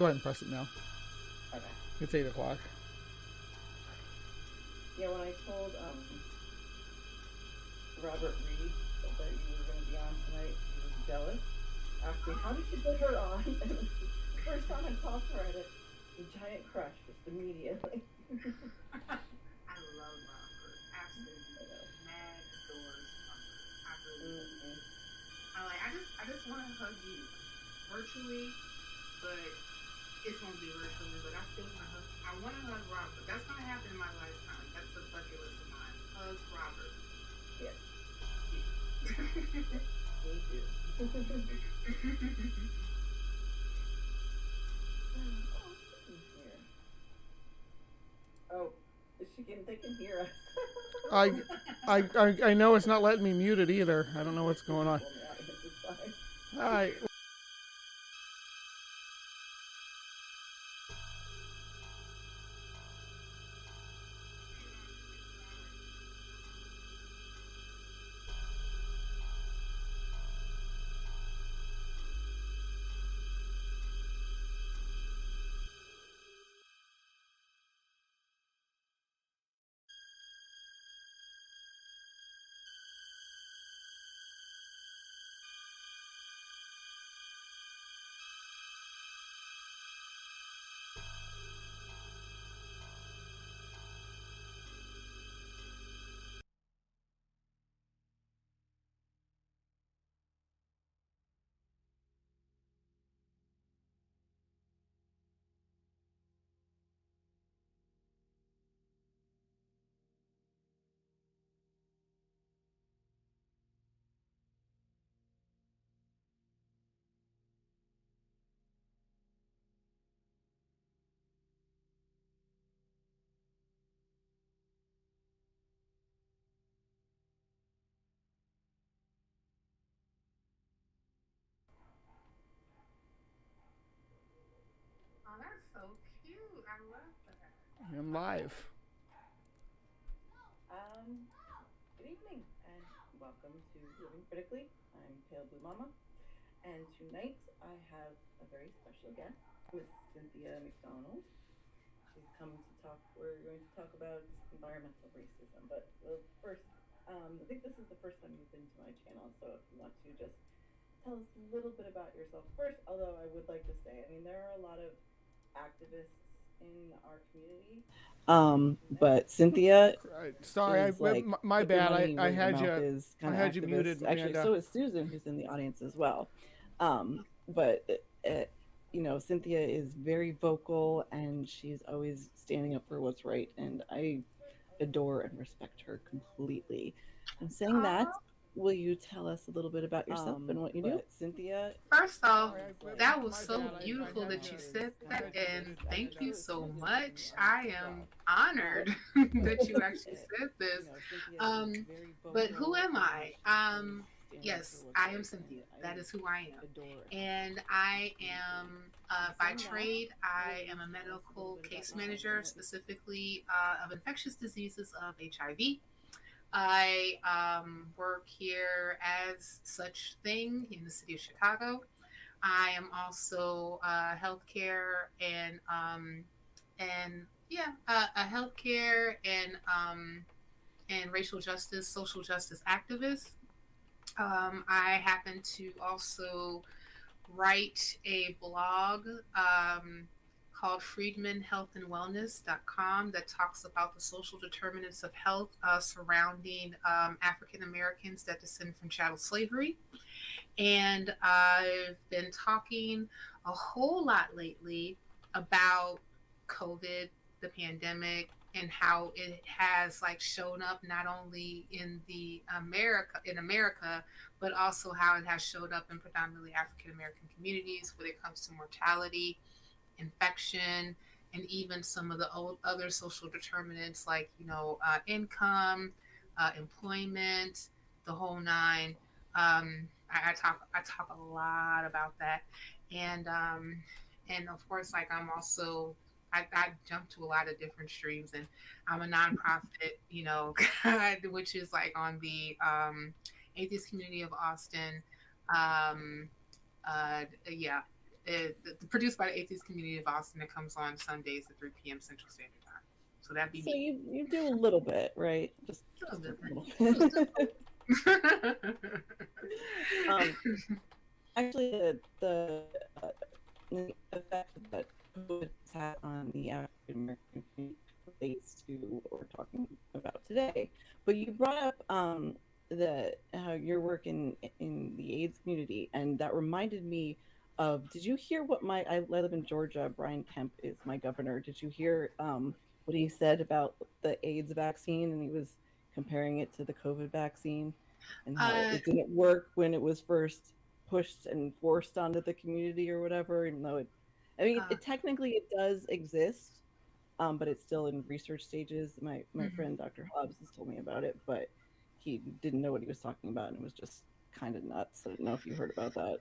Go ahead and press it now. Okay. It's 8 o'clock. Yeah, when I told Robert Reed that you were going to be on tonight, he was jealous. Asked me, how did you put her on? And it was the first time I talked to her, I had a giant crush just immediately. I love Robert. Absolutely. Mad adores Robert. I really do. I just want to hug you virtually, but it's going to be virtually, but I still want to hug. I want to hug Robert. That's going to happen in my lifetime. That's a bucket list of mine. Hug Robert. Yes. Yeah. Me too. Here. Oh, they can hear us. I know it's not letting me mute it either. I don't know what's going on. All right. Oh, that's so cute. I love that. I'm live. Good evening and welcome to Living Critically. I'm Pale Blue Momma, and tonight I have a very special guest, Miss Cynthia McDonald. She's come to talk. We're going to talk about environmental racism, but first, I think this is the first time you've been to my channel, so if you want to just tell us a little bit about yourself first. Although I would like to say, I mean, there are a lot of activists in our community. But Cynthia Sorry, is like my put your bad. money where I your had mouth you. is I kind of had you activist. muted, Actually, Amanda. so is Susan, who's in the audience as well. But you know, Cynthia is very vocal and she's always standing up for what's right, and I adore and respect her completely. And saying that, Oh, will you tell us a little bit about yourself and what you do? Cynthia. first off, Sorry, that was my so bad. beautiful I had that you. you said I that, had you and muted. thank you It's so because you're much. doing an I awesome am job. honored that you actually said You this. know, Cynthia is Um, very but who vocal am and I? she's always standing up for Yes, what's I am right, Cynthia. and That is who I I am. adore and And respect her I completely. am, And by saying that, trade, will I you am a tell us a little medical bit about case yourself and manager, what you specifically of infectious diseases of HIV. I work here as such thing in the city of Chicago. I am also healthcare and yeah, a healthcare and racial justice, social justice activist. I happen to also write a blog called freedmenhealthandwellness.com that talks about the social determinants of health surrounding African Americans that descend from chattel slavery. And I've been talking a whole lot lately about COVID, the pandemic, and how it has like shown up not only in America, but also how it has showed up in predominantly African American communities when it comes to mortality, infection, and even some of the other social determinants like income, employment, the whole nine. I talk a lot about that, and of course, like I'm also I jump to a lot of different streams, and I'm a nonprofit, which is like on the atheist community of Austin. Yeah, produced by the atheist community of Austin. It comes on Sundays at 3 p.m. Central Standard Time. So that'd be So me. you do a little bit, right? Just A a little little bit. bit. Actually, the effect that COVID has had on the African American community relates to what we're talking about today. But you brought up your work in the AIDS community, and that reminded me of. Did you hear what I live in Georgia? Brian Kemp is my governor. Did you hear what he said about the AIDS vaccine? And he was comparing it to the COVID vaccine and how uh, it didn't work when it was first pushed and forced onto the community or whatever, even though I mean, uh, technically it does exist, but it's still in research stages. My mhm. friend Dr. Hobbs has told me about it, but he didn't know what he was talking about, and it was just kind of nuts. I don't know if you heard about that.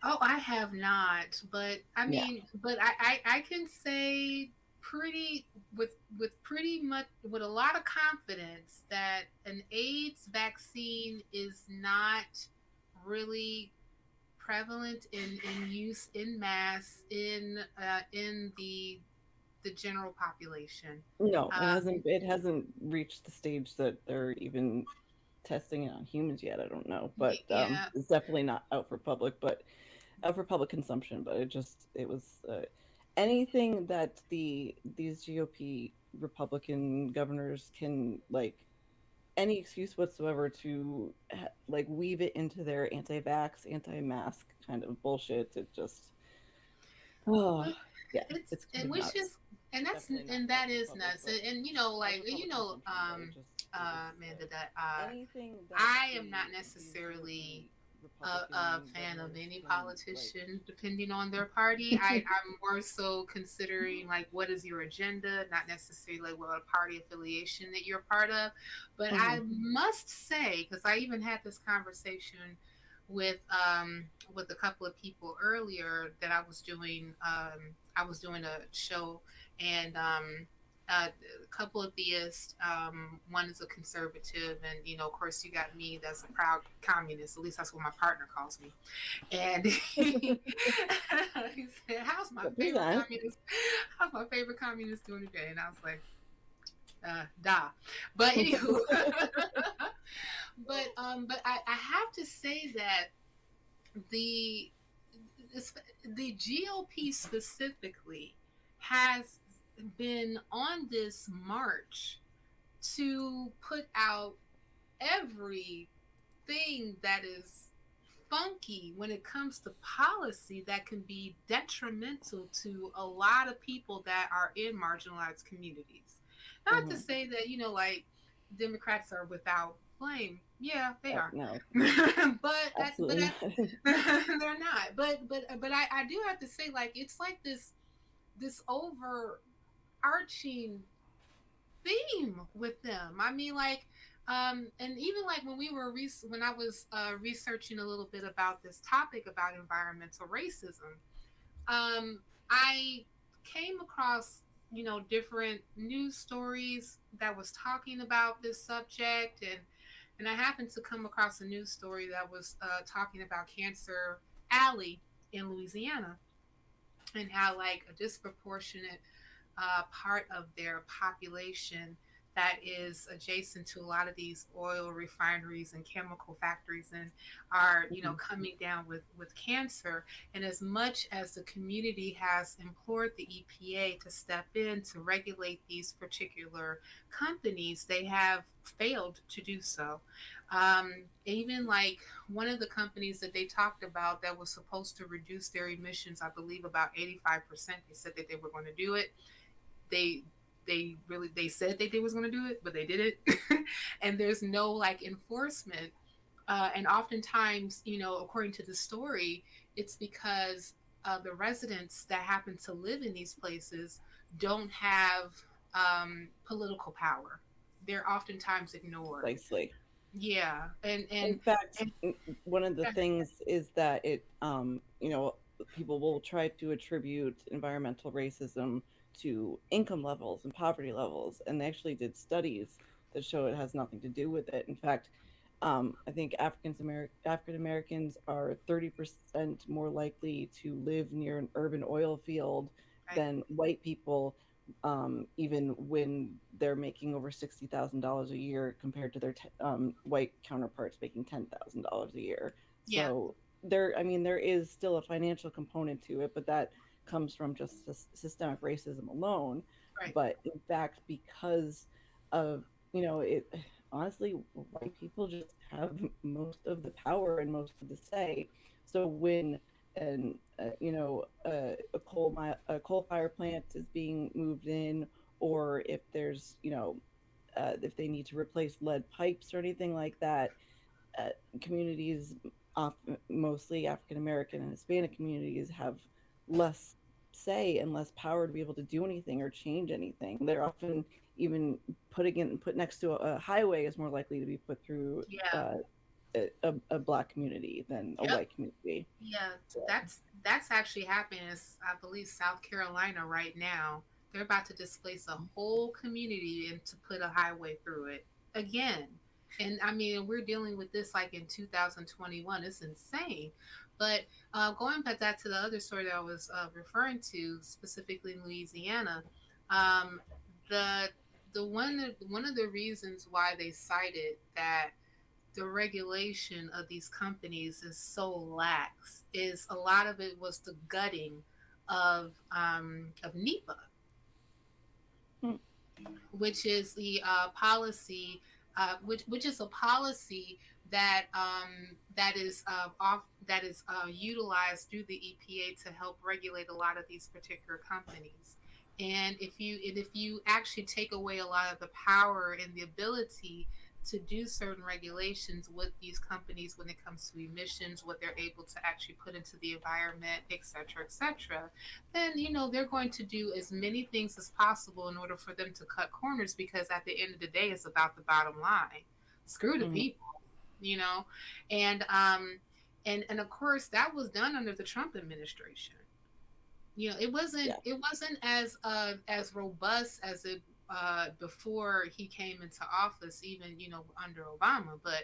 Oh, I have not, but I Yeah. mean, but I can say pretty with pretty much with a lot of confidence that an AIDS vaccine is not really prevalent in use in mass in the general population. No, Um, it hasn't reached the stage that they're even testing it on humans yet. I don't know, but yeah. it's definitely not out for public, but out for public consumption. But it was anything that these GOP Republican governors can like any excuse whatsoever to like weave it into their anti-vax, anti-mask kind of bullshit. It just oh yeah, It's it's kind and of which nuts. is and that's Definitely not and out that for is public, nuts. but And out for public consumption. But it was Amanda, that anything that I am not these necessarily GOP a Republican fan of governors any can like. politician, depending on their party. I'm more so considering like what is your agenda, not necessarily like what party affiliation that you're part of. But I Mhm. must say, because I even had this conversation with a couple of people earlier that I was doing a show and a couple of theists. One is a conservative, and of course, you got me that's a proud communist. At least that's what my partner calls me. And he said, "How's my favorite Represent. communist? How's my favorite communist doing today?" And I was like, "Da." But anywho, but I have to say that the the GOP specifically has been on this march to put out everything that is funky when it comes to policy that can be detrimental to a lot of people that are in marginalized communities. Not to Mhm. say that, like Democrats are without blame. Yeah, they Oh are. no, but absolutely not. they're not. But I do have to say, like, it's like this overarching theme with them. I mean, like, and even like when I was researching a little bit about this topic about environmental racism, I came across different news stories that was talking about this subject, and I happened to come across a news story that was talking about Cancer Alley in Louisiana and how like a disproportionate part of their population that is adjacent to a lot of these oil refineries and chemical factories and are Mhm. coming down with cancer. And as much as the community has implored the EPA to step in to regulate these particular companies, they have failed to do so. Even like one of the companies that they talked about that was supposed to reduce their emissions, I believe about 85%, they said that they were going to do it. they they said that they was going to do it, but they didn't. And there's no like enforcement. And oftentimes, according to the story, it's because the residents that happen to live in these places don't have political power. They're oftentimes ignored. Precisely. Yeah, In fact, and one of the things is that people will try to attribute environmental racism to income levels and poverty levels, and they actually did studies that show it has nothing to do with it. In fact, I think African Americans are 30% more likely to live near an urban oil field Right. than white people, even when they're making over $60,000 a year compared to their white counterparts making $10,000 a year. Yeah. So I mean, there is still a financial component to it, but that comes from just systemic racism alone. Right. But in fact, because of, it honestly, white people just have most of the power and most of the say. So when a coal fire plant is being moved in, or if there's if they need to replace lead pipes or anything like that, uh, communities, mostly African American and Hispanic communities, have less say and less power to be able to do anything or change anything. They're often even put next to a highway is more likely to be put through Yeah. a black community than a Yep. white community. Yeah. So That's actually happening in, I believe, South Carolina right now. They're about to displace a whole community and to put a highway through it again. And I mean, we're dealing with this like in 2021. It's insane. But going back to the other story that I was referring to, specifically in Louisiana, um, the one of the reasons why they cited that the regulation of these companies is so lax is a lot of it was the gutting of NEPA, mm, which is the policy, which is a policy that is utilized through the EPA to help regulate a lot of these particular companies. And if you actually take away a lot of the power and the ability to do certain regulations with these companies when it comes to emissions, what they're able to actually put into the environment, et cetera, then they're going to do as many things as possible in order for them to cut corners, because at the end of the day it's about the bottom line. Screw the mhm, people, you know and and of course that was done under the Trump administration. yeah, It wasn't as robust as it before he came into office, even under Obama. But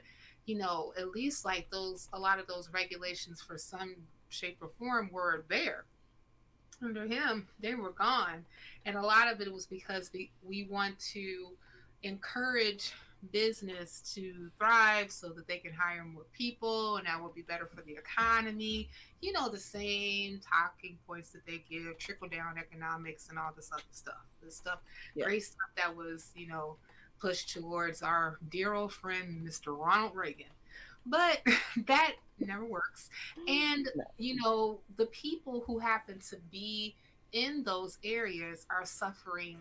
at least like those a lot of those regulations for some shape or form were there. Under him, they were gone. And a lot of it was because we want to encourage business to thrive so that they can hire more people, and that will be better for the economy. The same talking points that they give, trickle down economics and all this other stuff. This stuff, yeah, great stuff that was, pushed towards our dear old friend, Mr. Ronald Reagan. But that never works. And no, the people who happen to be in those areas are suffering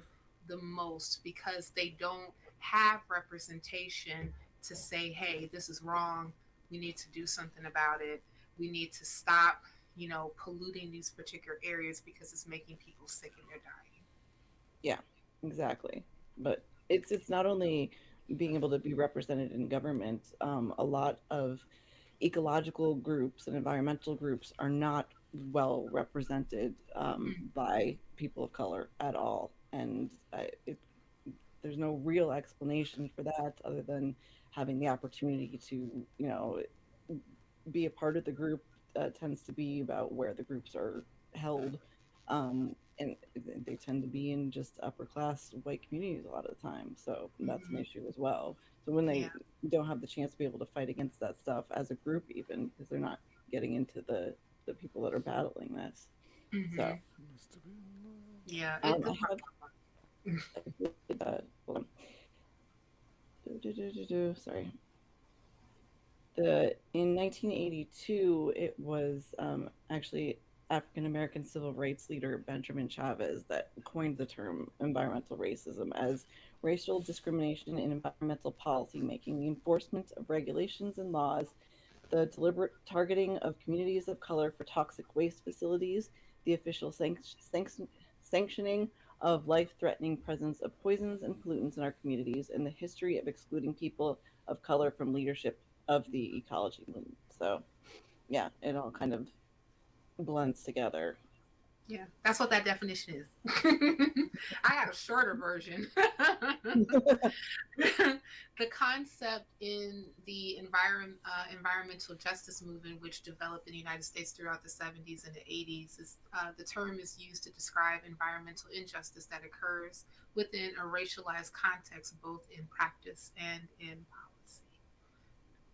the most because they don't have representation to say, hey, this is wrong. We need to do something about it. We need to stop, polluting these particular areas because it's making people sick and they're dying. yeah, exactly. But it's not only being able to be represented in government. A lot of ecological groups and environmental groups are not well represented Mm. by people of color at all, and there's no real explanation for that other than having the opportunity to, be a part of the group. Tends to be about where the groups are held, and they tend to be in just upper class white communities a lot of the time. So that's an Hmm. issue as well. So when Yeah. they don't have the chance to be able to fight against that stuff as a group, even because they're not getting into the people that are battling this. So Hmm. Must have been love. Yeah. I have hold on. Sorry. In 1982, it was actually African American civil rights leader Benjamin Chavez that coined the term environmental racism as racial discrimination in environmental policy making, the enforcement of regulations and laws, the deliberate targeting of communities of color for toxic waste facilities, the official sanctioning of life threatening presence of poisons and pollutants in our communities, and the history of excluding people of color from leadership of the ecology movement. So, yeah, it all kind of blends together. Yeah, that's what that definition is. I had a shorter version. The concept in the environmental justice movement, which developed in the United States throughout the 70s and the 80s, is the term is used to describe environmental injustice that occurs within a racialized context, both in practice and in policy.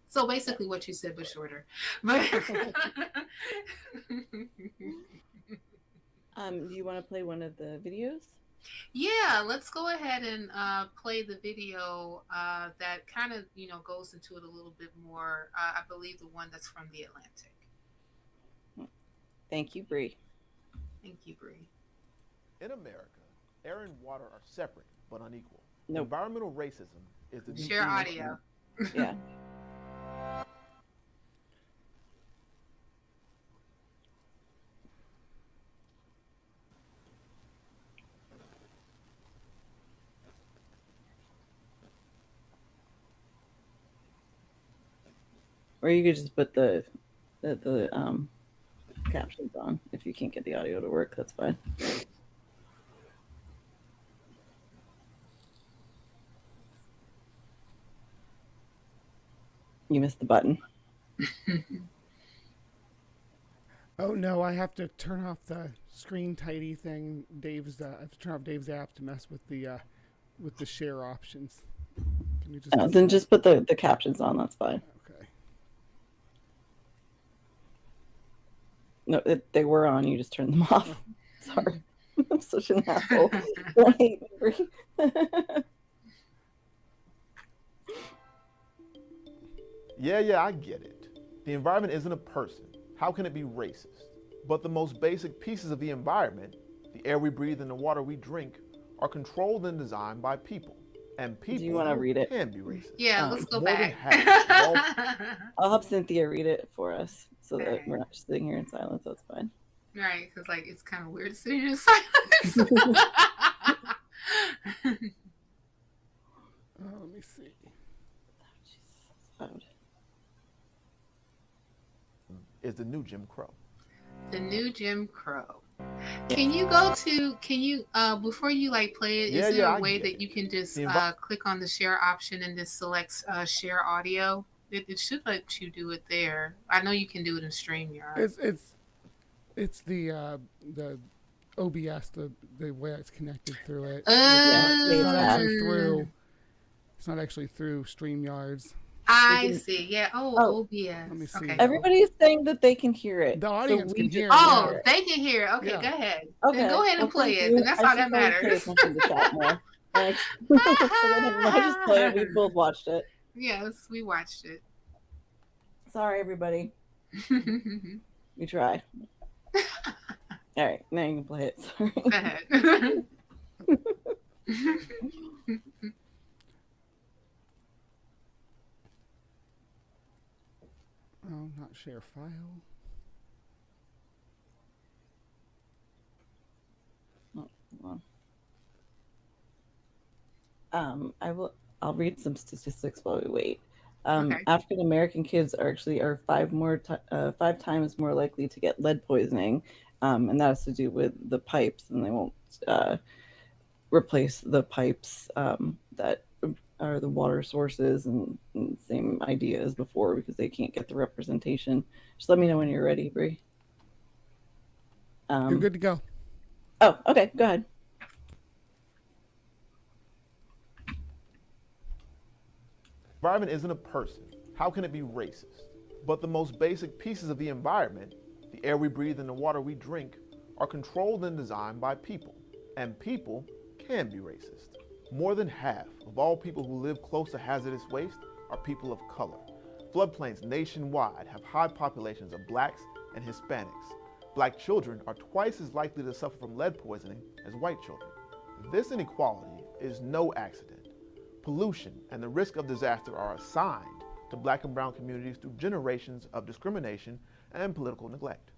So basically, what you said, but shorter. But Do you want to play one of the videos? yeah, let's go ahead and play the video that kind of goes into it a little bit more. I believe the one that's from the Atlantic. Thank you, Bree. Thank you, Bree. In America, air and water are separate but unequal. Nope. Environmental racism is the Share audio. Yeah. Or you could just put the captions on. If you can't get the audio to work, that's fine. You missed the button. Oh no, I have to turn off the screen tidy thing. I have to turn off Dave's app to mess with the share options. Can you just Then just put the captions on. That's fine. Okay. No, they were on. You just turned them off. Sorry, I'm such an asshole. Don't hate me, Bree. Yeah, I get it. The environment isn't a person. How can it be racist? But the most basic pieces of the environment, the air we breathe and the water we drink, are controlled and designed by people. And people Do you want to read it? can be racist. Yeah, let's go More than back. half. I'll have Cynthia read it for us so that Alright. we're not just sitting here in silence. That's fine. Right, because it's kind of weird sitting in silence. Let me see. Loud. Is the new Jim Crow. The new Jim Crow. Can you before you play it, is there a way that you can just click on the share option and just select share audio? It should let you do it there. I know you can do it in StreamYard. It's the OBS, the way it's connected through it. It's not actually through StreamYards. I see. Yeah. Oh, OBS. Let me see. Okay. Everybody's saying that they can hear it. The audience can hear it. Oh, Yeah. they can hear it. Okay, Yeah. go ahead. Okay. Then go ahead and play it. you. And that's I all should that probably matters. Pay attention to chat more. I just play it. We both watched it. Yes, we watched it. Sorry, everybody. We tried. All right, now you can play it. Sorry. Go ahead. Oh, not share file. Oh, hold on. I'll read some statistics while we wait. Okay. African American kids are 5 times more likely to get lead poisoning, and that has to do with the pipes, and they won't replace the pipes that are the water sources, and same idea as before because they can't get the representation. Just let me know when you're ready, Bree. You're good to go. Oh, okay, go ahead. Environment isn't a person. How can it be racist? But the most basic pieces of the environment, the air we breathe and the water we drink, are controlled and designed by people. And people can be racist. More than half of all people who live close to hazardous waste are people of color. Floodplains nationwide have high populations of blacks and Hispanics. Black children are twice as likely to suffer from lead poisoning as white children. This inequality is no accident. Pollution and the risk of disaster are assigned to black and brown communities through generations of discrimination and political neglect.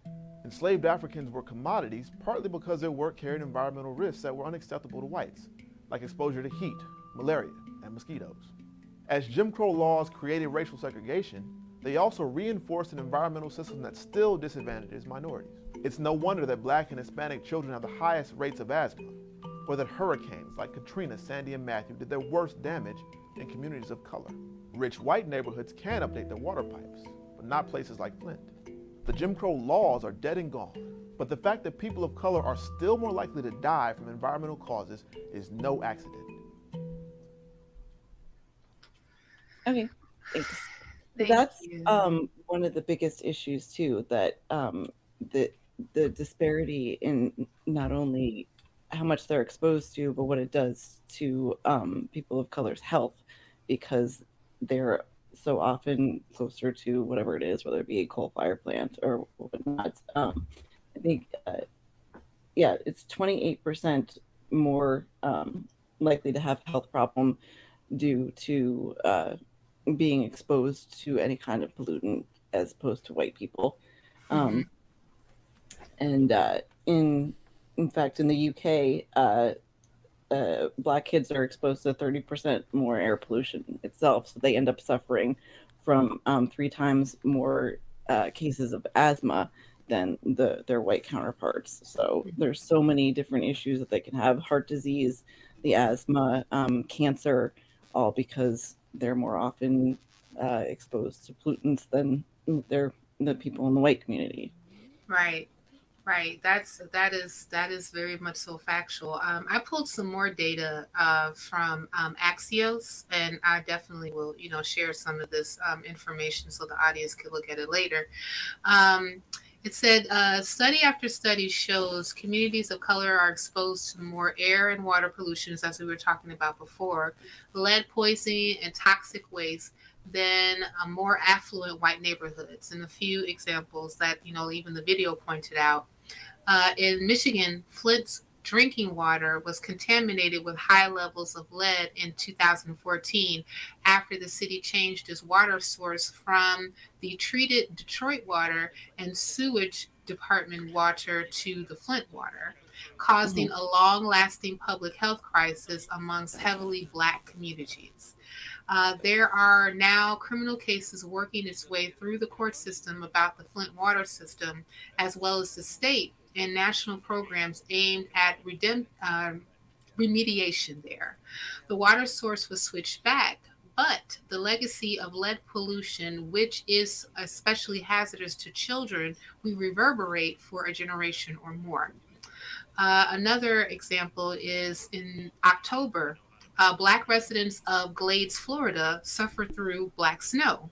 Enslaved Africans were commodities partly because their work carried environmental risks that were unacceptable to whites, like exposure to heat, malaria, and mosquitoes. As Jim Crow laws created racial segregation, they also reinforced an environmental system that still disadvantages minorities. It's no wonder that Black and Hispanic children have the highest rates of asthma, or that hurricanes like Katrina, Sandy, and Matthew did their worst damage in communities of color. Rich white neighborhoods can update their water pipes, but not places like Flint. The Jim Crow laws are dead and gone, but the fact that people of color are still more likely to die from environmental causes is no accident. Okay, thanks. So Thank that's you. one of the biggest issues too, that the the disparity in not only how much they're exposed to, but what it does to people of color's health, because they're so often closer to whatever it is, whether it be a coal fire plant or whatnot. I think, yeah, it's 28% more likely to have health problem due to being exposed to any kind of pollutant as opposed to white people. Mhm. And in fact, in the UK, Black kids are exposed to 30% more air pollution itself, so they end up suffering from 3 times more cases of asthma than their white counterparts. So there's so many different issues that they can have: heart disease, the asthma, cancer, all because they're more often exposed to pollutants than the people in the white community. Right. Right. That is very much so factual. I pulled some more data from Axios, and I definitely will, share some of this information so the audience can look at it later. Um, it said study after study shows communities of color are exposed to more air and water pollutions, as we were talking about before, lead poisoning and toxic waste than more affluent white neighborhoods. And a few examples that, even the video pointed out. In Michigan, Flint's drinking water was contaminated with high levels of lead in 2014 after the city changed its water source from the treated Detroit water and sewage department water to the Flint water, causing Mhm. a long lasting public health crisis amongst heavily Black communities. There are now criminal cases working its way through the court system about the Flint water system, as well as the state and national programs aimed at remediation there. The water source was switched back, but the legacy of lead pollution, which is especially hazardous to children, will reverberate for a generation or more. Another example is in October, Black residents of Glades, Florida, suffer through black snow,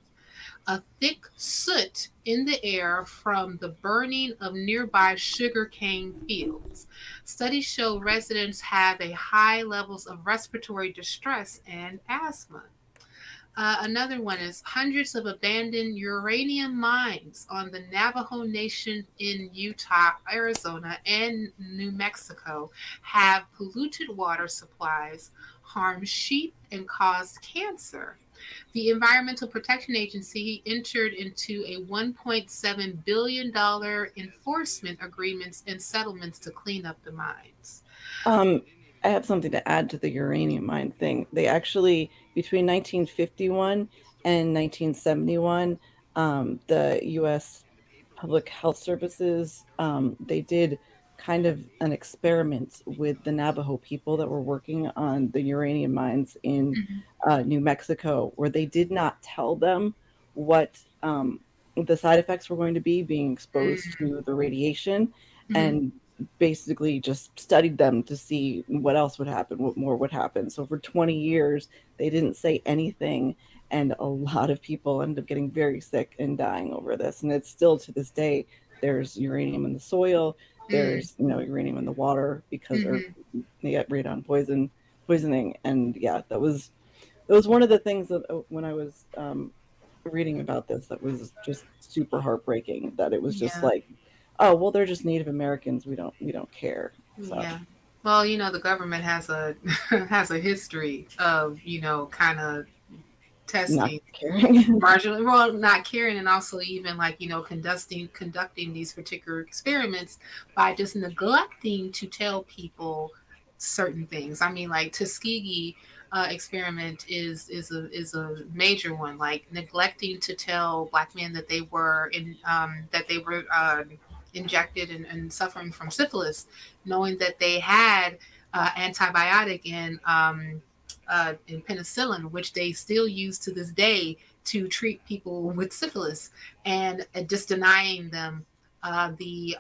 a thick soot in the air from the burning of nearby sugarcane fields. Studies show residents have a high levels of respiratory distress and asthma. Another one is hundreds of abandoned uranium mines on the Navajo Nation in Utah, Arizona, and New Mexico have polluted water supplies, harmed sheep, and caused cancer. The Environmental Protection Agency entered into a $1.7 billion enforcement agreements and settlements to clean up the mines. Um, I have something to add to the uranium mine thing. They actually, between 1951 and 1971, the U.S. Public Health Services, they did kind of an experiment with the Navajo people that were working on the uranium mines in Mhm, New Mexico, where they did not tell them what the side effects were going to be being exposed to the radiation, mhm, and basically just studied them to see what else would happen, what more would happen. So for 20 years, they didn't say anything. And a lot of people ended up getting very sick and dying over this. And it's still to this day, there's uranium in the soil, mhm, there's uranium in the water because or mhm. they get radon poisoning. And yeah, that was one of the things that when I was reading about this, that was just super heartbreaking, that it was just Yeah, like, oh well, they're just Native Americans, we don't care. So yeah. Well, the government has a has a history of kind of not testing caring. marginally, well, not caring, and also even like conducting these particular experiments by just neglecting to tell people certain things. I mean, like Tuskegee experiment is a major one, like neglecting to tell Black men that they were injected and suffering from syphilis, knowing that they had antibiotic in penicillin, which they still use to this day to treat people with syphilis, and just denying them the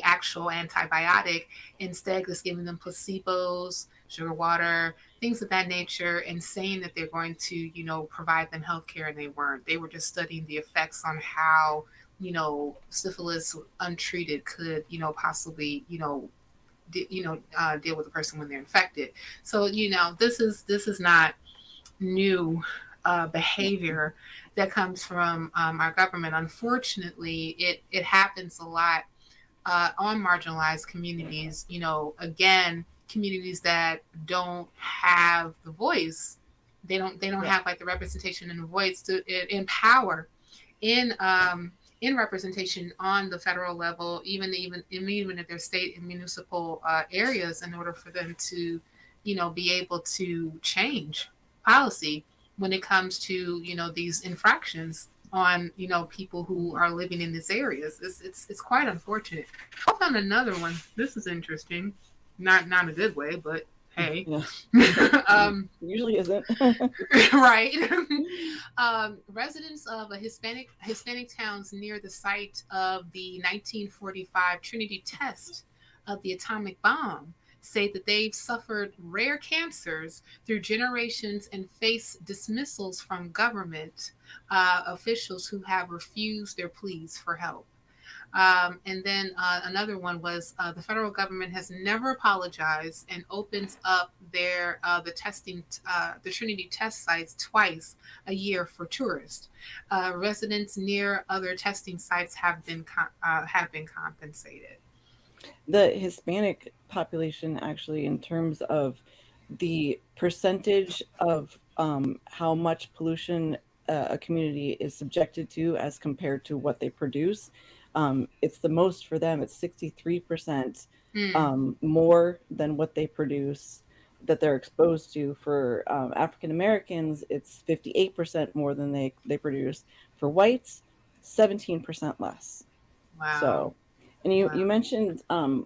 actual antibiotic, instead just giving them placebos, sugar water, things of that nature, and saying that they're going to, provide them health care, and they weren't. They were just studying the effects on how, syphilis untreated could, possibly, deal with the person when they're infected. So, this is not new behavior that comes from our government. Unfortunately, it happens a lot on marginalized communities. Again, communities that don't have the voice. They don't have like the representation and the voice to empower in representation on the federal level, even if they're state and municipal areas, in order for them to, be able to change policy when it comes to these infractions on people who are living in these areas. It's quite unfortunate. I found another one. This is interesting, not a good way, but hey. Yeah. Usually isn't. Right. Residents of a Hispanic towns near the site of the 1945 Trinity test of the atomic bomb say that they've suffered rare cancers through generations and face dismissals from government officials who have refused their pleas for help. And then another one was the federal government has never apologized and opens up the Trinity test sites twice a year for tourists. Residents near other testing sites have been compensated. The Hispanic population, actually, in terms of the percentage of how much pollution a community is subjected to as compared to what they produce, it's the most for them. It's 63% more than what they produce that they're exposed to. For African Americans, it's 58% more than they produce. For whites, 17% less. Wow. So, and you mentioned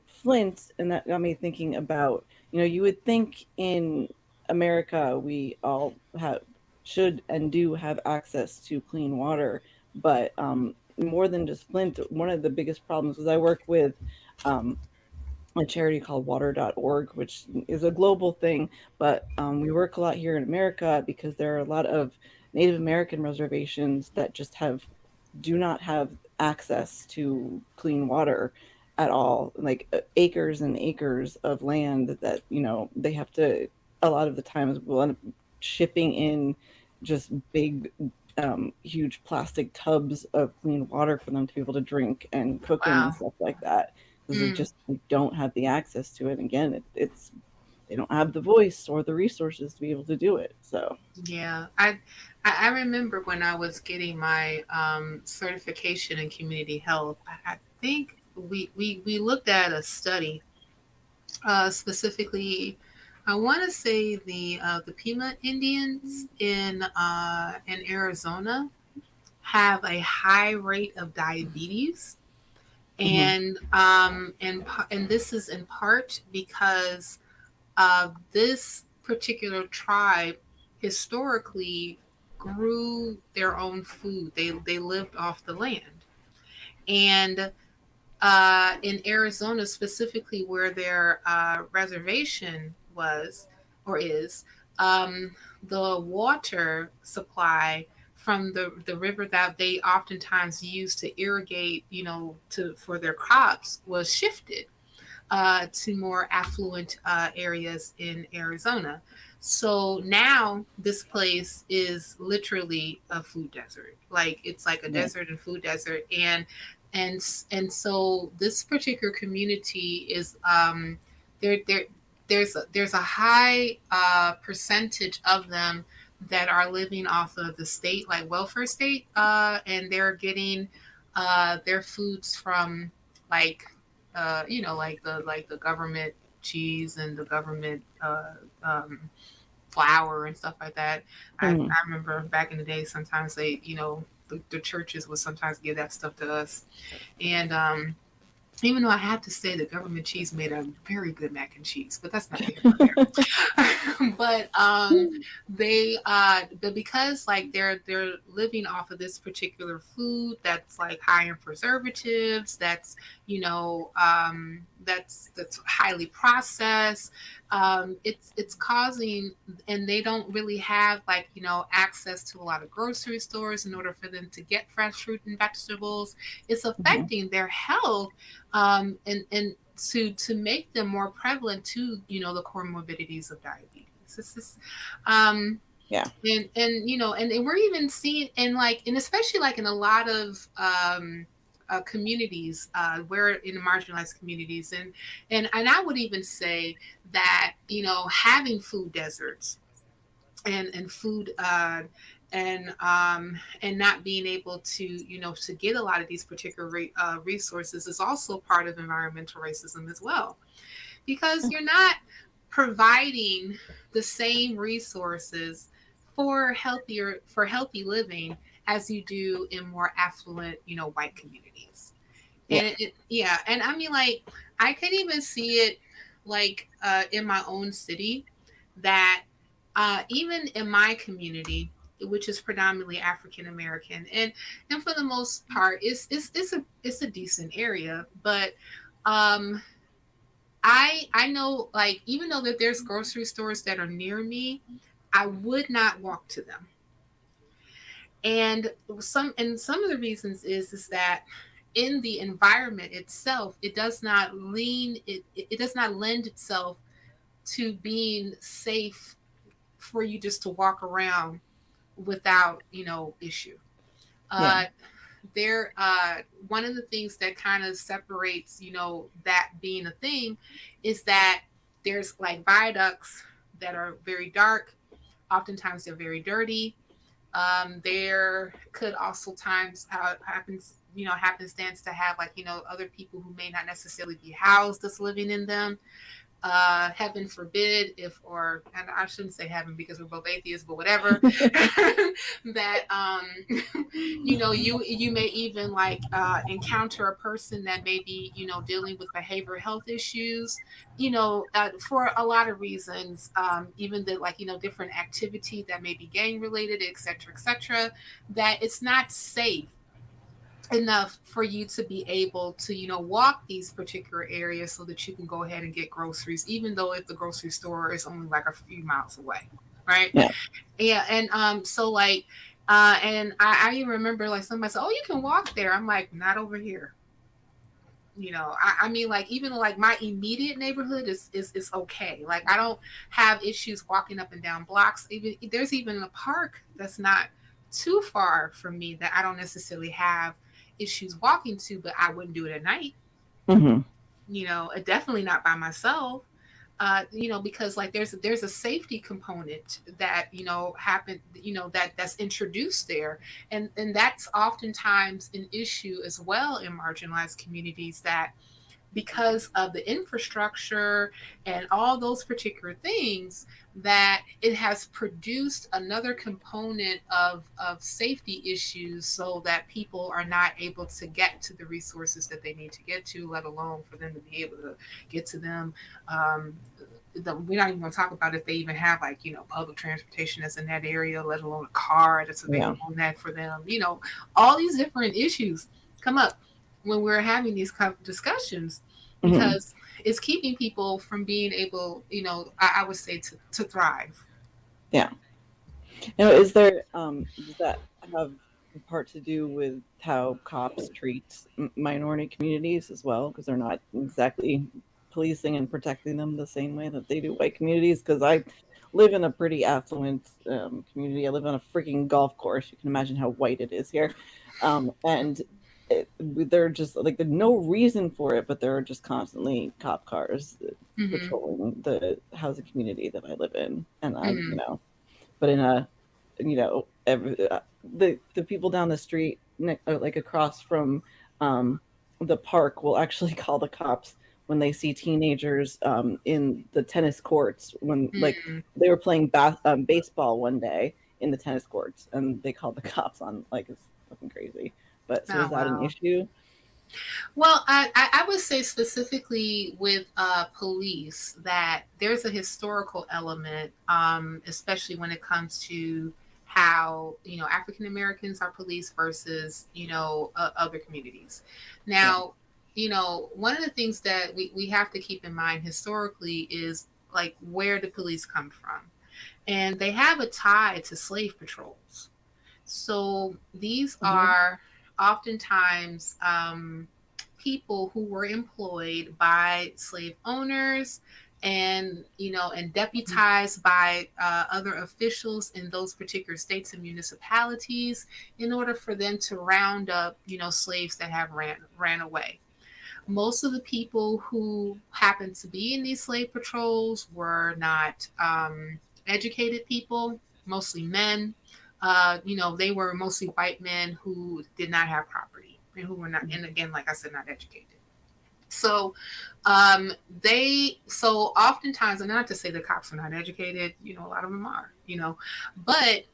Flint, and that got me thinking about, you would think in America we all should and do have access to clean water, but more than just Flint, one of the biggest problems was I work with a charity called water.org, which is a global thing, but we work a lot here in America because there are a lot of Native American reservations that just do not have access to clean water at all, like acres and acres of land that they have to, a lot of the times, will end up shipping in just big huge plastic tubs of clean water for them to be able to drink and cook in and stuff like that, because they don't have the access to it. And again, it's they don't have the voice or the resources to be able to do it. So yeah, I remember when I was getting my certification in community health, I think we looked at a study, specifically, I want to say the Pima Indians in Arizona have a high rate of diabetes, and this is in part because this particular tribe historically grew their own food. They lived off the land, and in Arizona, specifically where their reservation was or is, the water supply from the river that they oftentimes use to irrigate, for their crops, was shifted to more affluent areas in Arizona. So now this place is literally a food desert. Like, it's like a desert and food desert, and so this particular community is there's a high percentage of them that are living off of the state, like welfare state, and they're getting their foods from like the government cheese and the government flour and stuff like that. I remember back in the day, sometimes they the churches would sometimes give that stuff to us. And even though I have to say the government cheese made a very good mac and cheese, but that's not here nor there. But but because like they're living off of this particular food that's like high in preservatives, that's that's highly processed. It's causing, and they don't really have like access to a lot of grocery stores in order for them to get fresh fruit and vegetables. It's affecting their health, and to make them more prevalent to the comorbidities of diabetes. This is Yeah. and we're even seeing, and especially like in a lot of communities, where in marginalized communities, and I would even say that having food deserts and food and not being able to to get a lot of these particular resources is also part of environmental racism as well, because you're not providing the same resources for healthy living as you do in more affluent white communities. Yeah. And and I mean, like, I could even see it like in my own city, that even in my community, which is predominantly African American, and for the most part it's a decent area, but I know, like, even though that there's grocery stores that are near me, I would not walk to them. And some of the reasons is that in the environment itself, it does not lend itself to being safe for you just to walk around without issue. Yeah. There One of the things that kind of separates that being a thing is that there's like viaducts that are very dark. Oftentimes they're very dirty. There could also times happenstance to have like other people who may not necessarily be housed that's living in them. Heaven forbid, and I shouldn't say heaven because we're both atheists, but whatever, that you may even like encounter a person that may be dealing with behavioral health issues, for a lot of reasons, even the like different activity that may be gang related, etc., that it's not safe enough for you to be able to walk these particular areas so that you can go ahead and get groceries, even though if the grocery store is only like a few miles away, right? Yeah. And so like and I even remember like somebody said, oh, you can walk there. I'm like, not over here. I mean, like, even like my immediate neighborhood is okay. Like, I don't have issues walking up and down blocks. Even there's even a park that's not too far from me that I don't necessarily have issues walking to, but I wouldn't do it at night. Mm-hmm. Definitely not by myself. Because like there's a safety component that happen, that's introduced there, and that's oftentimes an issue as well in marginalized communities, that because of the infrastructure and all those particular things, that it has produced another component of safety issues, so that people are not able to get to the resources that they need to get to, let alone for them to be able to get to them. We're not even going to talk about if they even have like public transportation that's in that area, let alone a car that's available on that for them. All these different issues come up when we're having these discussions, because it's keeping people from being able, I would say, to thrive. Yeah. Is there does that have a part to do with how cops treat minority communities as well? Because they're not exactly policing and protecting them the same way that they do white communities. Because I live in a pretty affluent community. I live on a freaking golf course. You can imagine how white it is here, and they're just like, there's no reason for it, but there are just constantly cop cars patrolling the housing community that I live in, and I but in a the people down the street, like across from the park, will actually call the cops when they see teenagers in the tennis courts, when like they were playing baseball one day in the tennis courts, and they called the cops on like fucking crazy. But so Oh is that an wow. issue? Well, I would say specifically with police that there's a historical element, especially when it comes to how African Americans are policed versus other communities. Yeah. Now, one of the things that we have to keep in mind historically is like where the police come from, and they have a tie to slave patrols. So these Hmm. are oftentimes people who were employed by slave owners and deputized by other officials in those particular states and municipalities in order for them to round up slaves that have ran away. Most of the people who happened to be in these slave patrols were not educated people, mostly men. They were mostly white men who did not have property and who were not, and again, like I said, not educated. So so oftentimes, and not to say the cops are not educated, a lot of them are, but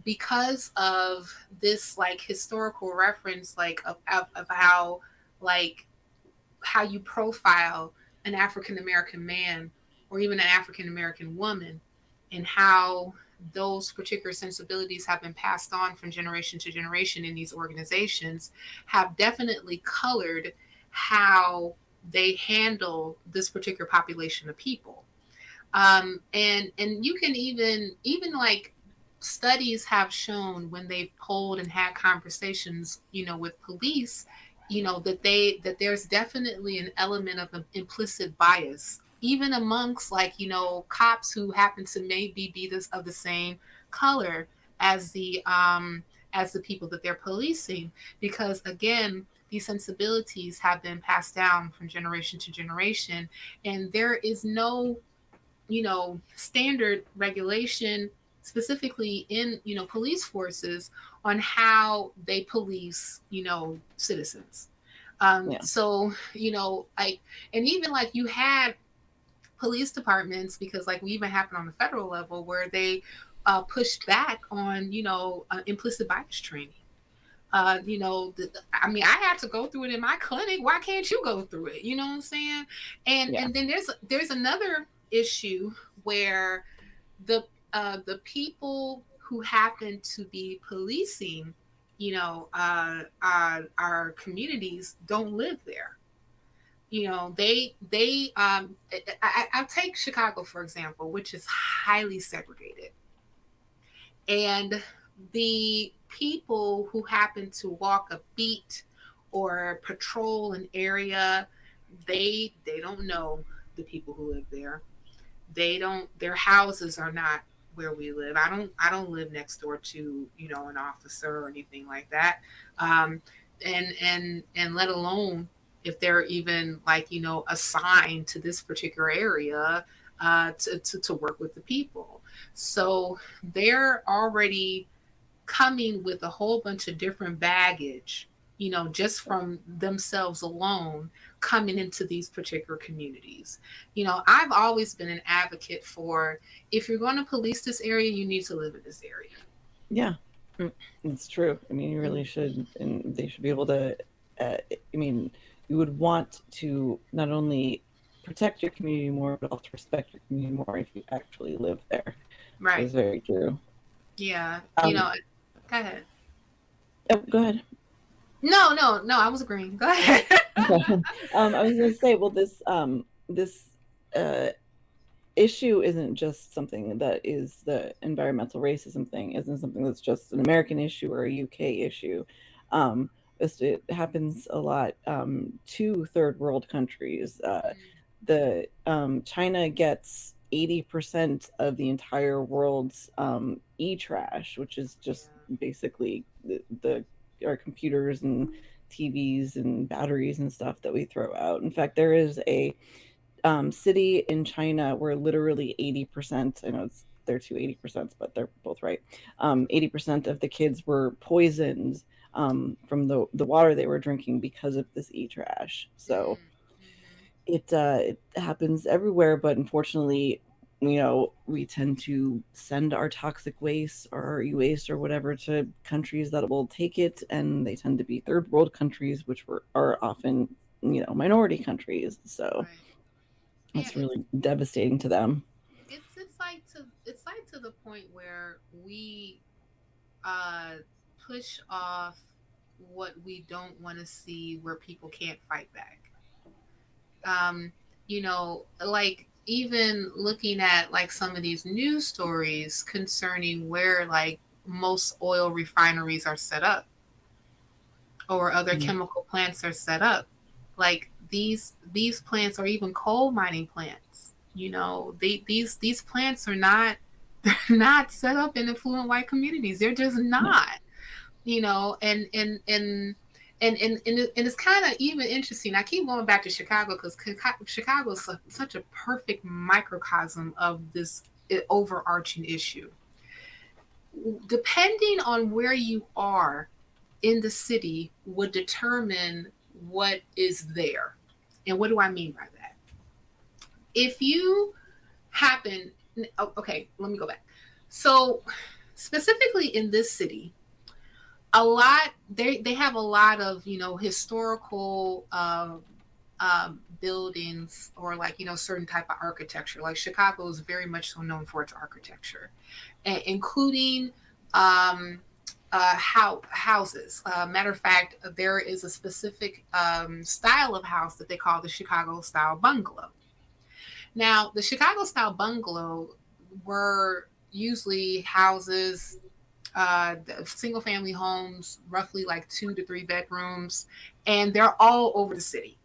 because of this like historical reference, like of how like how you profile an African American man or even an African American woman, and how those particular sensibilities have been passed on from generation to generation in these organizations, have definitely colored how they handle this particular population of people. And you can even like studies have shown when they've polled and had conversations, with police, that there's definitely an element of an implicit bias, even amongst like cops who happen to maybe be this of the same color as the people that they're policing, because again, these sensibilities have been passed down from generation to generation, and there is no standard regulation specifically in police forces on how they police citizens. Yeah. So like, and even like you had police departments, because like we even happened on the federal level where they pushed back on implicit bias training. I mean, I had to go through it in my clinic. Why can't you go through it? You know what I'm saying? And Yeah. and then there's another issue where the people who happen to be policing, our communities don't live there. I'll take Chicago for example, which is highly segregated, and the people who happen to walk a beat or patrol an area, they don't know the people who live there. They don't, their houses are not where we live. I don't live next door to an officer or anything like that. Um and and and let alone if they're even like assigned to this particular area to work with the people. So they're already coming with a whole bunch of different baggage, just from themselves alone, coming into these particular communities. I've always been an advocate for, if you're going to police this area, you need to live in this area. Yeah. It's true. I mean, you really should, and they should be able to. I mean, you would want to not only protect your community more, but also respect your community more if you actually live there. Right. It's very true. Yeah. Um, Go ahead. oh, go ahead. No, no, no, I was agreeing. Go ahead. Okay. I was going to say, well, this uh, issue isn't just something that is the environmental racism thing, isn't something that's just an American issue or a UK issue. Um, it happens a lot to third world countries. The China gets 80% of the entire world's e-trash, which is just basically the our computers and TVs and batteries and stuff that we throw out. In fact, there is a city in China where literally 80%, I know they're two 80%, but they're both right. 80% of the kids were poisoned from the water they were drinking because of this e-trash. So Mm-hmm. it happens everywhere, but unfortunately, we tend to send our toxic waste or our e-waste or whatever to countries that will take it, and they tend to be third world countries, which are often, minority countries. So Right. Yeah, that's really devastating to them. it's like to the point where we uh push off what we don't want to see where people can't fight back. Like even looking at like some of these news stories concerning where like most oil refineries are set up or other Mm. chemical plants are set up. Like these plants or even coal mining plants. These plants are not they're not set up in affluent white communities. They're just No. not. And it's kind of even interesting. I keep going back to Chicago because Chicago is such a perfect microcosm of this overarching issue. Depending on where you are in the city would determine what is there. And what do I mean by that? If you happen, okay, let me go back. So, specifically in this city, they have a lot of historical buildings or like certain type of architecture. Like Chicago is very much so known for its architecture, including houses. Matter of fact, there is a specific style of house that they call the Chicago style bungalow. Now, the Chicago style bungalow were usually houses, single family homes, roughly like 2 to 3 bedrooms, and they're all over the city.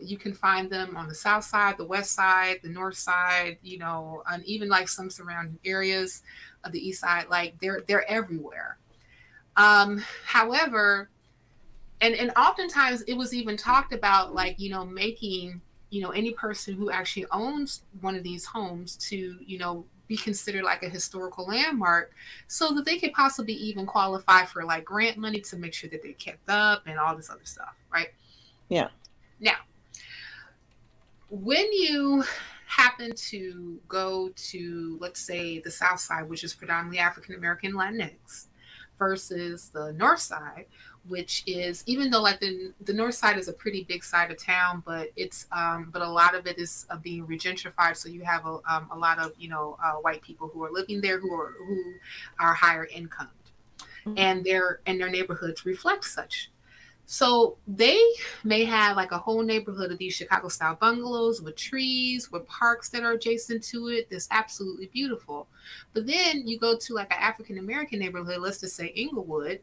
You can find them on the south side, the west side, the north side, and even like some surrounding areas of the east side. Like they're everywhere. However, and oftentimes it was even talked about like making any person who actually owns one of these homes to be considered like a historical landmark so that they could possibly even qualify for like grant money to make sure that they kept up and all this other stuff, right? Yeah. Now, when you happen to go to, let's say, the South Side, which is predominantly African American Latinx, versus the North Side, which is, even though like the North Side is a pretty big side of town, but but a lot of it is being regentrified. So you have a lot of white people who are living there who are higher income, and their neighborhoods reflect such. So they may have like a whole neighborhood of these Chicago style bungalows with trees, with parks that are adjacent to it. That's absolutely beautiful. But then you go to like an African American neighborhood, let's just say Inglewood,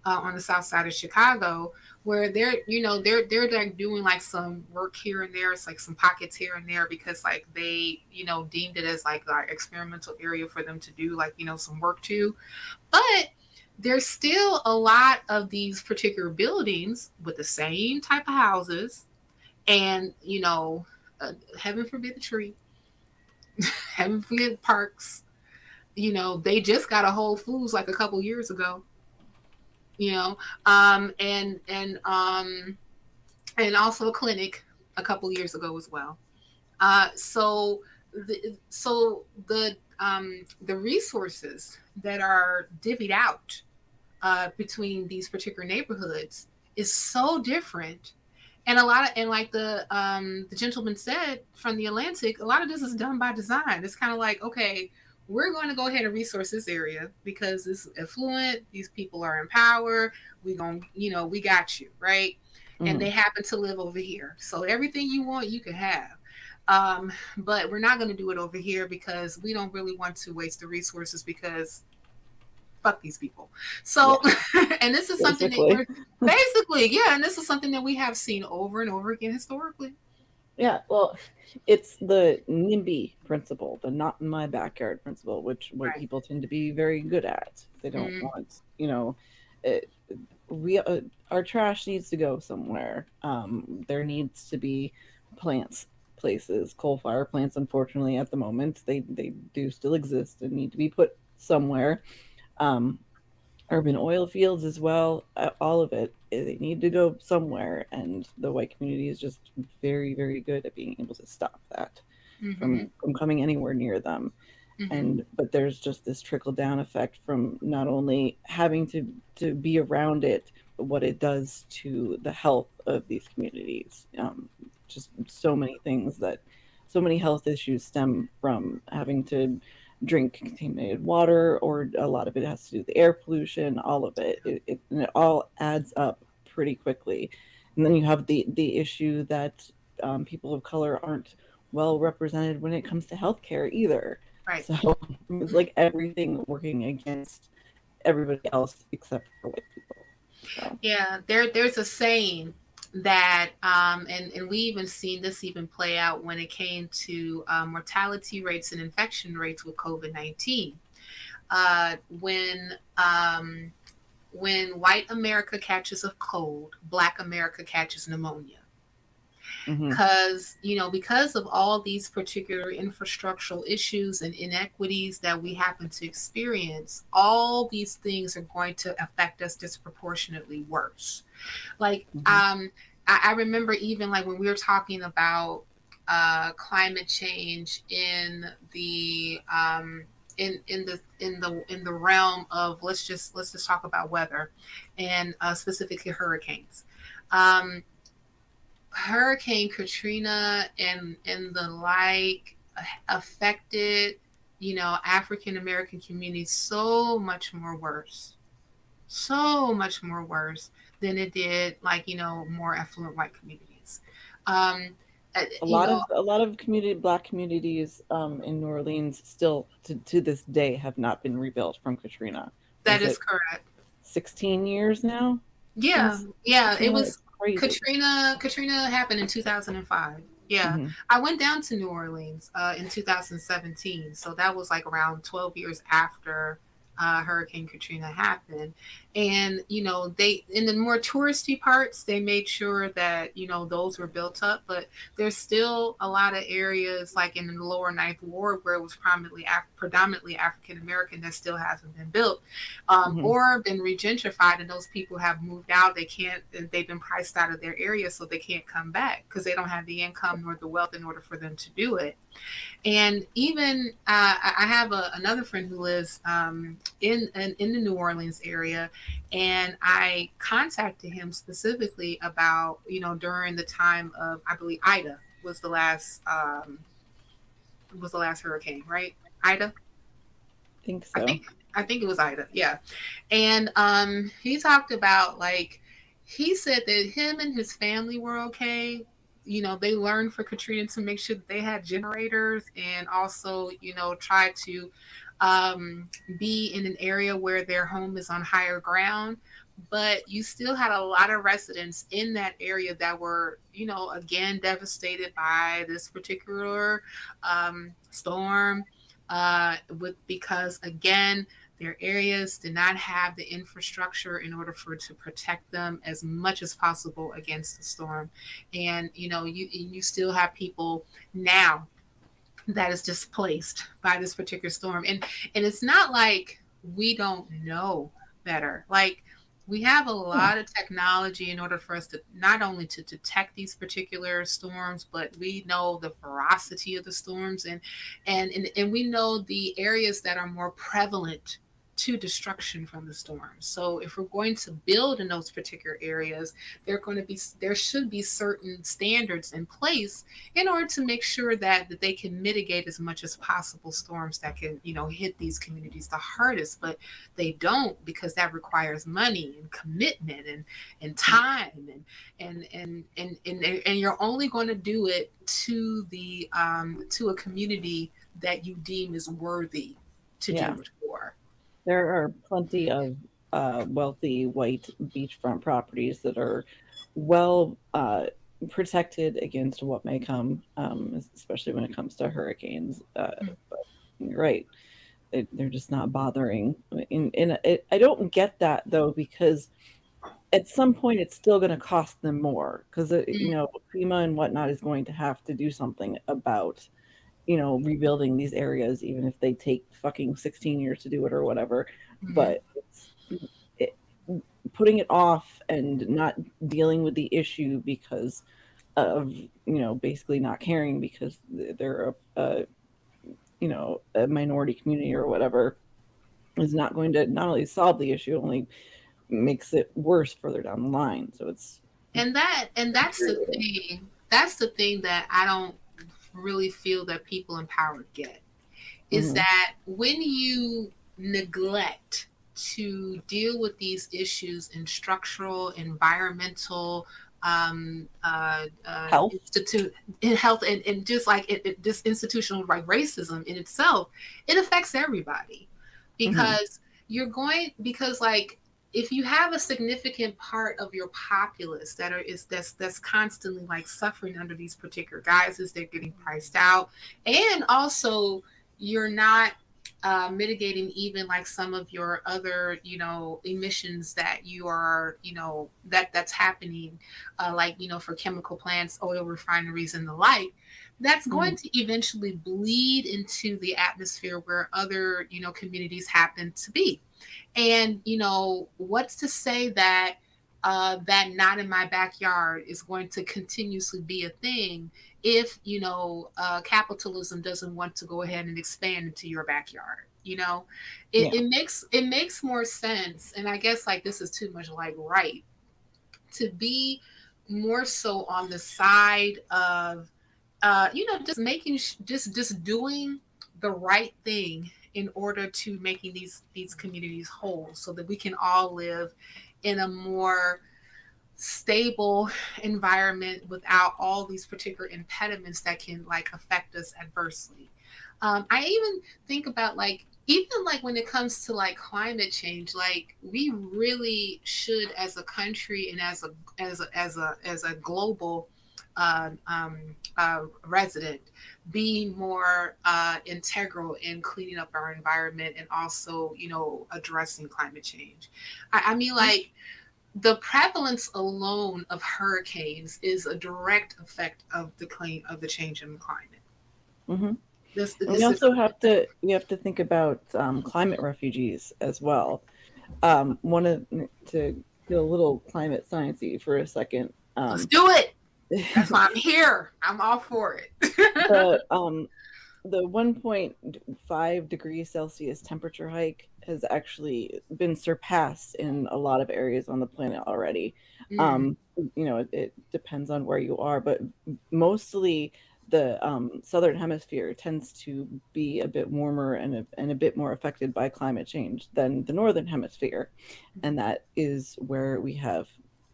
on the south side of Chicago, where they're like doing like some work here and there. It's like some pockets here and there because like they deemed it as like our experimental area for them to do like some work to. But there's still a lot of these particular buildings with the same type of houses, and heaven forbid the tree, heaven forbid parks. They just got a Whole Foods like a couple years ago. You know, um, and and um, and also a clinic a couple years ago as well. So the resources that are divvied out between these particular neighborhoods is so different. And a lot of, and like the gentleman said from the Atlantic, a lot of this is done by design. It's kind of like, okay, we're going to go ahead and resource this area because it's affluent. These people are in power. We got you, right? And Mm-hmm. they happen to live over here. So everything you want, you can have. But we're not going to do it over here because we don't really want to waste the resources because fuck these people. So, Yeah. and this is something that Basically. we're basically, yeah, and this is something that we have seen over and over again historically. Yeah, well, it's the NIMBY principle, the not in my backyard principle, which white Right. people tend to be very good at. They don't Mm, want, it, we our trash needs to go somewhere. There needs to be plants, places, coal fire plants. Unfortunately, at the moment, they do still exist and need to be put somewhere. Um, Urban oil fields as well, all of it, they need to go somewhere, and the white community is just very, very good at being able to stop that. from coming anywhere near them. But there's just this trickle down effect from not only having to be around it, but what it does to the health of these communities. Just so many health issues stem from having to drink contaminated water, or a lot of it has to do with the air pollution. All of it all adds up pretty quickly. And then you have the issue that people of color aren't well represented when it comes to healthcare either. Right. So it's like everything working against everybody else except for white people. So. Yeah, there's a saying that, and we even seen this even play out when it came to mortality rates and infection rates with COVID-19. When white America catches a cold, Black America catches pneumonia. Because because of all these particular infrastructural issues and inequities that we happen to experience, all these things are going to affect us disproportionately worse. Like I remember even like when we were talking about climate change in the in the realm of let's just talk about weather, and specifically hurricanes. Hurricane Katrina and the like affected African American communities so much more worse than it did more affluent white communities. A lot of Black communities in New Orleans still to this day have not been rebuilt from Katrina. That is correct. 16 years now. Yeah, it was crazy. Katrina happened in 2005. Yeah, I went down to New Orleans in 2017, so that was like around 12 years after Hurricane Katrina happened. And they, in the more touristy parts, they made sure that those were built up, but there's still a lot of areas like in the lower Ninth Ward where it was predominantly African American that still hasn't been built or been regentrified, and those people have moved out. They've been priced out of their area, so they can't come back because they don't have the income nor the wealth in order for them to do it. And even I have another friend who lives in the New Orleans area, and I contacted him specifically about during the time of, I believe Ida was the last hurricane, right? Ida? I think so. I think it was Ida, yeah. And he talked about he said that him and his family were okay. They learned for Katrina to make sure that they had generators, and also, try to be in an area where their home is on higher ground. But you still had a lot of residents in that area that were, again, devastated by this particular storm because, again, their areas did not have the infrastructure in order to protect them as much as possible against the storm. And, you still have people now that is displaced by this particular storm. And it's not like we don't know better. Like, we have a lot of technology in order for us to not only to detect these particular storms, but we know the ferocity of the storms, and we know the areas that are more prevalent to destruction from the storms. So if we're going to build in those particular areas, there should be certain standards in place in order to make sure that they can mitigate as much as possible storms that can hit these communities the hardest. But they don't, because that requires money and commitment and time and you're only going to do it to a community that you deem is worthy to do it for. There are plenty of wealthy white beachfront properties that are well protected against what may come, especially when it comes to hurricanes. But you're right. They're just not bothering. I don't get that, though, because at some point it's still going to cost them more, because FEMA and whatnot is going to have to do something about rebuilding these areas, even if they take fucking 16 years to do it or whatever. But putting it off and not dealing with the issue because of basically not caring because they're a minority community or whatever, is not going to not only solve the issue, only makes it worse further down the line. So it's and that's the thing. That's the thing that I don't really feel that people in power get, is Mhm. that when you neglect to deal with these issues in structural, environmental, Health. institute in health, and just like this institutional like racism in itself, it affects everybody, Mhm. because because like if you have a significant part of your populace that's constantly like suffering under these particular guises, they're getting priced out, and also you're not mitigating even like some of your other emissions that you are that's happening, like for chemical plants, oil refineries, and the like, that's going Mhm. to eventually bleed into the atmosphere where other communities happen to be. And what's to say that that not in my backyard is going to continuously be a thing if capitalism doesn't want to go ahead and expand into your backyard? It, Yeah. it makes more sense, and I guess like this is too much like right to be more so on the side of just making just doing the right thing in order to making these communities whole, so that we can all live in a more stable environment without all these particular impediments that can like affect us adversely. I even think about like even like when it comes to like climate change, like we really should as a country and as a global resident be more integral in cleaning up our environment and also addressing climate change. I mean like the prevalence alone of hurricanes is a direct effect of the change in the climate. Mhm. And This is we have to think about climate refugees as well. One of To get a little climate sciencey for a second. Let's do it. That's why I'm here. I'm all for it. The the 1.5 degrees Celsius temperature hike has actually been surpassed in a lot of areas on the planet already. Mm, Um, it depends on where you are, but mostly the southern hemisphere tends to be a bit warmer and a bit more affected by climate change than the northern hemisphere. And that is where we have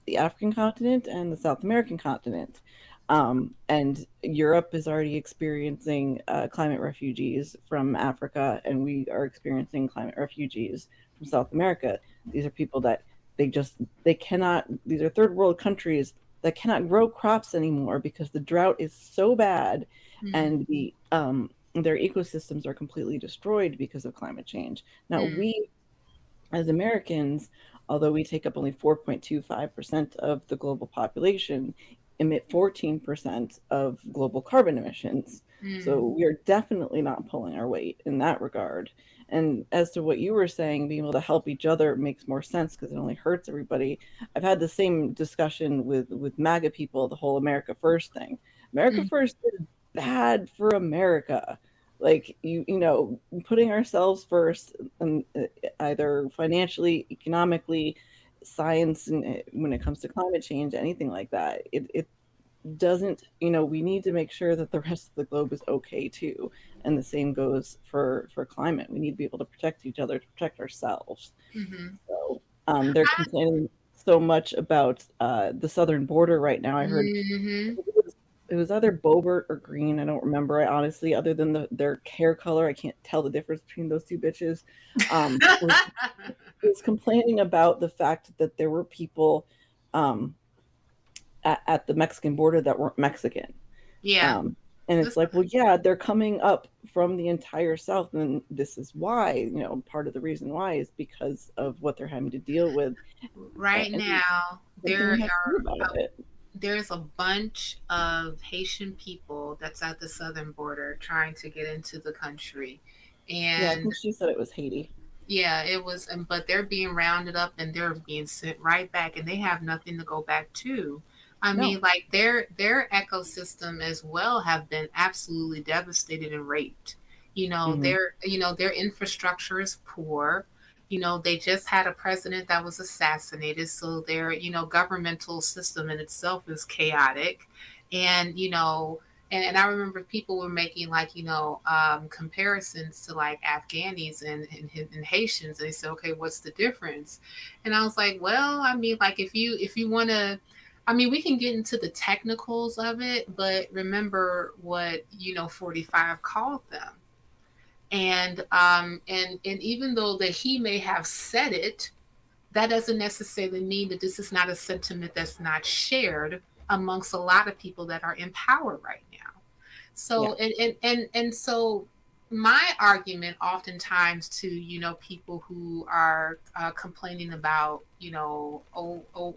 the African continent and the South American continent. And Europe is already experiencing climate refugees from Africa, and we are experiencing climate refugees from South America. These are people that they cannot. These are third world countries that cannot grow crops anymore because the drought is so bad, mm, and their ecosystems are completely destroyed because of climate change. Now mm, we as Americans, although we take up only 4.25% of the global population, emit 14% of global carbon emissions. mm. So we are definitely not pulling our weight in that regard. And as to what you were saying, being able to help each other makes more sense because it only hurts everybody. I've had the same discussion with MAGA people, the whole America First thing. America Mm. First is bad for America. Like putting ourselves first, and either financially, economically, science, and when it comes to climate change, anything like that, it doesn't. We need to make sure that the rest of the globe is okay too, and the same goes for climate. We need to be able to protect each other, to protect ourselves. Mhm. So they're complaining so much about the southern border right now. I heard Mhm. it was either Bobert or Green. I don't remember. I honestly, other than their hair color, I can't tell the difference between those two bitches. Was complaining about the fact that there were people um, at the Mexican border that weren't Mexican. Yeah. Um, and it's This like, well, yeah, they're coming up from the entire South, and this is why. Part of the reason why is because of what they're having to deal with, right and now something there we have to do are about it. there's a bunch of Haitian people that's at the southern border trying to get into the country. Yeah, I And think she said it was Haiti. yeah, it was, but they're being rounded up and they're being sent right back, and they have nothing to go back to. I No. mean, like their ecosystem as well have been absolutely devastated and raped. Mhm. Their infrastructure is poor. They just had a president that was assassinated, so their governmental system in itself is chaotic, and and I remember people were making like comparisons to like Afghanis and Haitians, and they said, okay, what's the difference? And I was like, well, I mean, like if you want to, I mean, we can get into the technicals of it, but remember what 45 called them. And even though that he may have said it, that doesn't necessarily mean that this is not a sentiment that's not shared amongst a lot of people that are in power right now. Yeah. So and so my argument oftentimes to people who are complaining about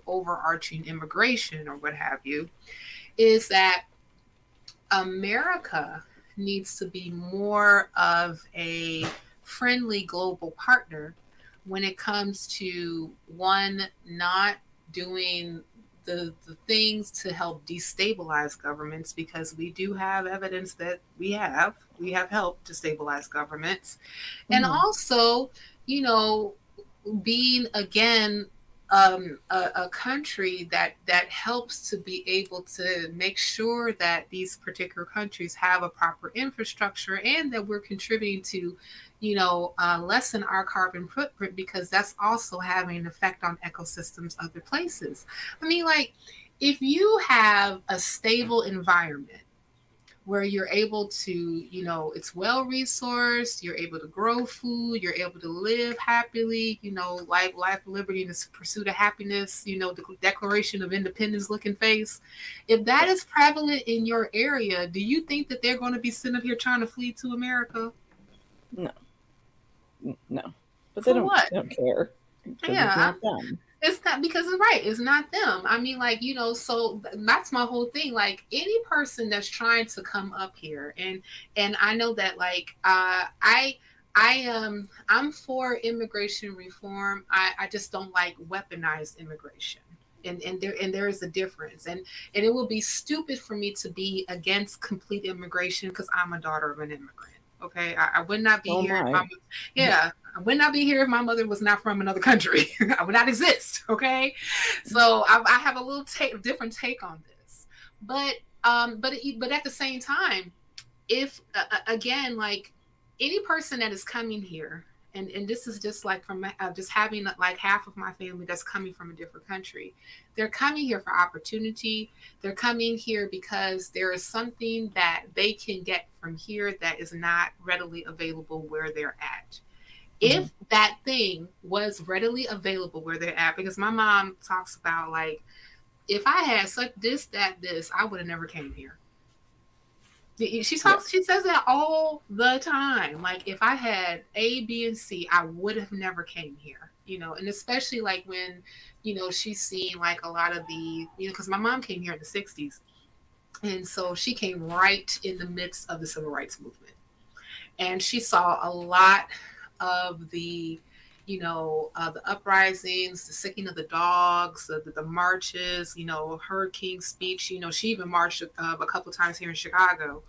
overarching immigration or what have you is that America needs to be more of a friendly global partner when it comes to one, not doing the things to help destabilize governments, because we do have evidence that we have helped to stabilize governments, and Mhm. also you know being again a country that helps to be able to make sure that these particular countries have a proper infrastructure, and that we're contributing to lessen our carbon footprint, because that's also having an effect on ecosystems other places. I mean, like, if you have a stable environment where you're able to, it's well resourced, you're able to grow food, you're able to live happily, life, liberty, and the pursuit of happiness, the Declaration of Independence looking face. If that is prevalent in your area, do you think that they're going to be sitting up here trying to flee to America? No. No. But For what? they don't care because it's Yeah, not them. it's not, because it's right. It's not them. I mean, like, so that's my whole thing. Like, any person that's trying to come up here, and I know that, like, I'm for immigration reform. I just don't like weaponized immigration. And there is a difference, and it will be stupid for me to be against complete immigration because I'm a daughter of an immigrant. Okay, I would not be Oh here if my. yeah, I would not be here if my mother was not from another country. I would not exist. Okay, so I have a little different take on this, but but at the same time, if again, like, any person that is coming here, and this is just like from just having like half of my family that's coming from a different country, they're coming here for opportunity. They're coming here because there is something that they can get from here that is not readily available where they're at. If Mhm. that thing was readily available where they're at, because my mom talks about, like, if I had such this, that, this, I would have never came here. Yeah. She says that all the time. Like, if I had A, B, and C, I would have never came here. And especially like when, she's seeing like a lot of the, because my mom came here in the 60s. And so she came right in the midst of the civil rights movement. And she saw a lot of the uprisings, the sicking of the dogs, the marches, her King's speech. She even marched a couple of times here in Chicago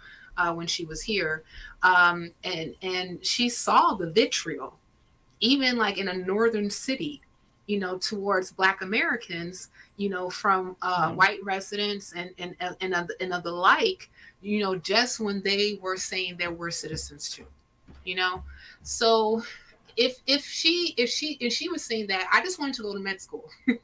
when she was here, and she saw the vitriol, even like in a northern city, towards Black Americans, from Mhm. white residents and of the like, just when they were saying that we're citizens too, you know. So if she was saying that, I just wanted to go to med school, and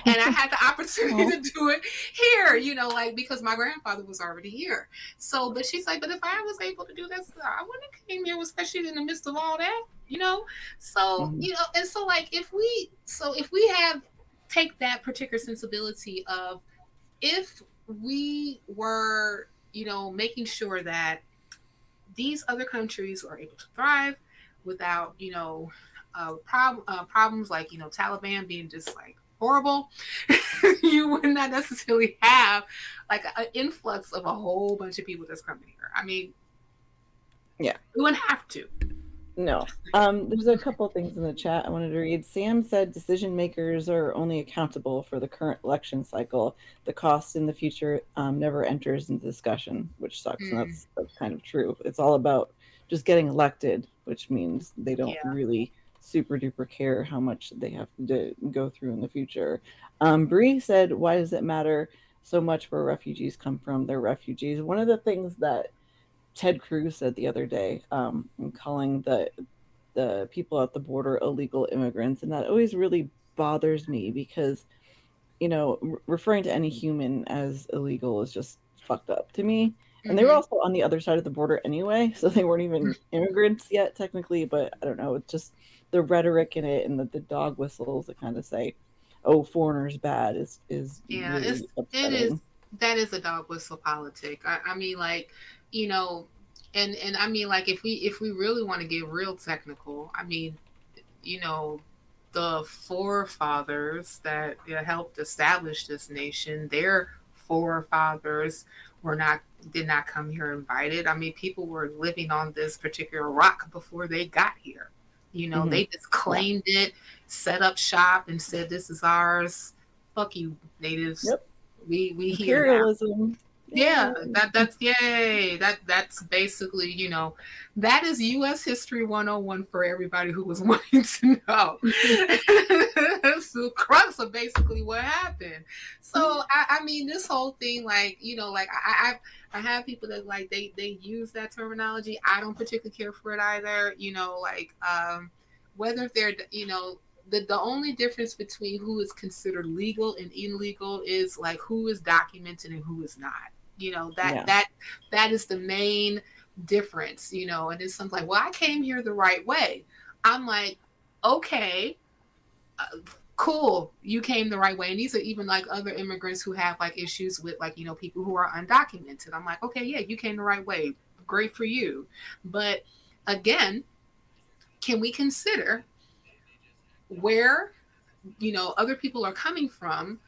I had the opportunity Oh. to do it here, like, because my grandfather was already here. So, but she's like, but if I was able to do this, I wouldn't have came here, especially in the midst of all that. So Mhm. and so, like, if we have take that particular sensibility of, if we were making sure that these other countries are able to thrive without problems like Taliban being just like horrible, you would not necessarily have like an influx of a whole bunch of people that's coming here. I mean, Yeah. we wouldn't have to. No. There's a couple things in the chat I wanted to read. Sam said decision makers are only accountable for the current election cycle. The cost in the future never enters into discussion, which sucks, and Mm, that's kind of true. It's all about just getting elected, which means they don't yeah. really super duper care how much they have to go through in the future. Bree said, "Why does it matter so much where refugees come from? They're refugees." One of the things that Ted Cruz said the other day, calling the people at the border illegal immigrants, and that always really bothers me because referring to any human as illegal is just fucked up to me. And they were Mm-hmm. also on the other side of the border anyway, so they weren't even immigrants yet technically. But I don't know, it's just the rhetoric in it and the dog whistles that kind of say, "Oh, foreigners bad," is Yeah, really it is upsetting. that is a dog whistle politic. I mean, like, you know, and I mean, like, if we really want to get real technical, I mean, you know, the forefathers that helped establish this nation, their forefathers were not did not come here invited. I mean, people were living on this particular rock before they got here. Hmm. They just Yeah. claimed it, set up shop, and said, "This is ours." Fuck you, natives. Yep. We here now. Imperialism. Yeah, Yay. that's yay. That's basically, that is US history 101 for everybody who was wanting to know. That's the crux of basically what happened. So I mean this whole thing, like, like I have people that, like, they use that terminology. I don't particularly care for it either. Like, whether they're, the only difference between who is considered legal and illegal is, like, who is documented and who is not. That Yeah. that is the main difference. And it's something like, well, I came here the right way. I'm like, okay, cool, you came the right way. And these are even, like, other immigrants who have, like, issues with, like, people who are undocumented. I'm like, okay, yeah, you came the right way, great for you. But again, can we consider where other people are coming from